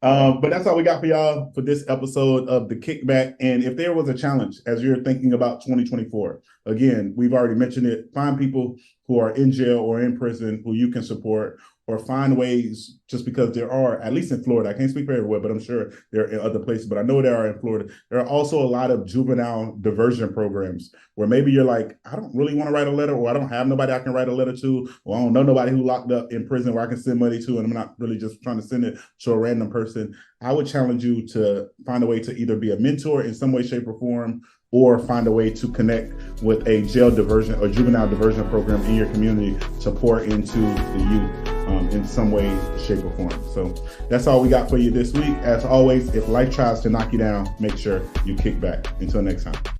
Speaker 2: But that's all we got for y'all for this episode of The Kickback. And if there was a challenge as you're thinking about 2024, again, we've already mentioned it. Find people who are in jail or in prison who you can support, or find ways, just because there are, at least in Florida, I can't speak for everywhere, but I'm sure there are in other places, but I know there are in Florida. There are also a lot of juvenile diversion programs where maybe you're like, I don't really want to write a letter, or I don't have nobody I can write a letter to, or I don't know nobody who locked up in prison where I can send money to, and I'm not really just trying to send it to a random person. I would challenge you to find a way to either be a mentor in some way, shape, or form, or find a way to connect with a jail diversion or juvenile diversion program in your community to pour into the youth in some way, shape, or form. So that's all we got for you this week. As always, if life tries to knock you down, make sure you kick back. Until next time.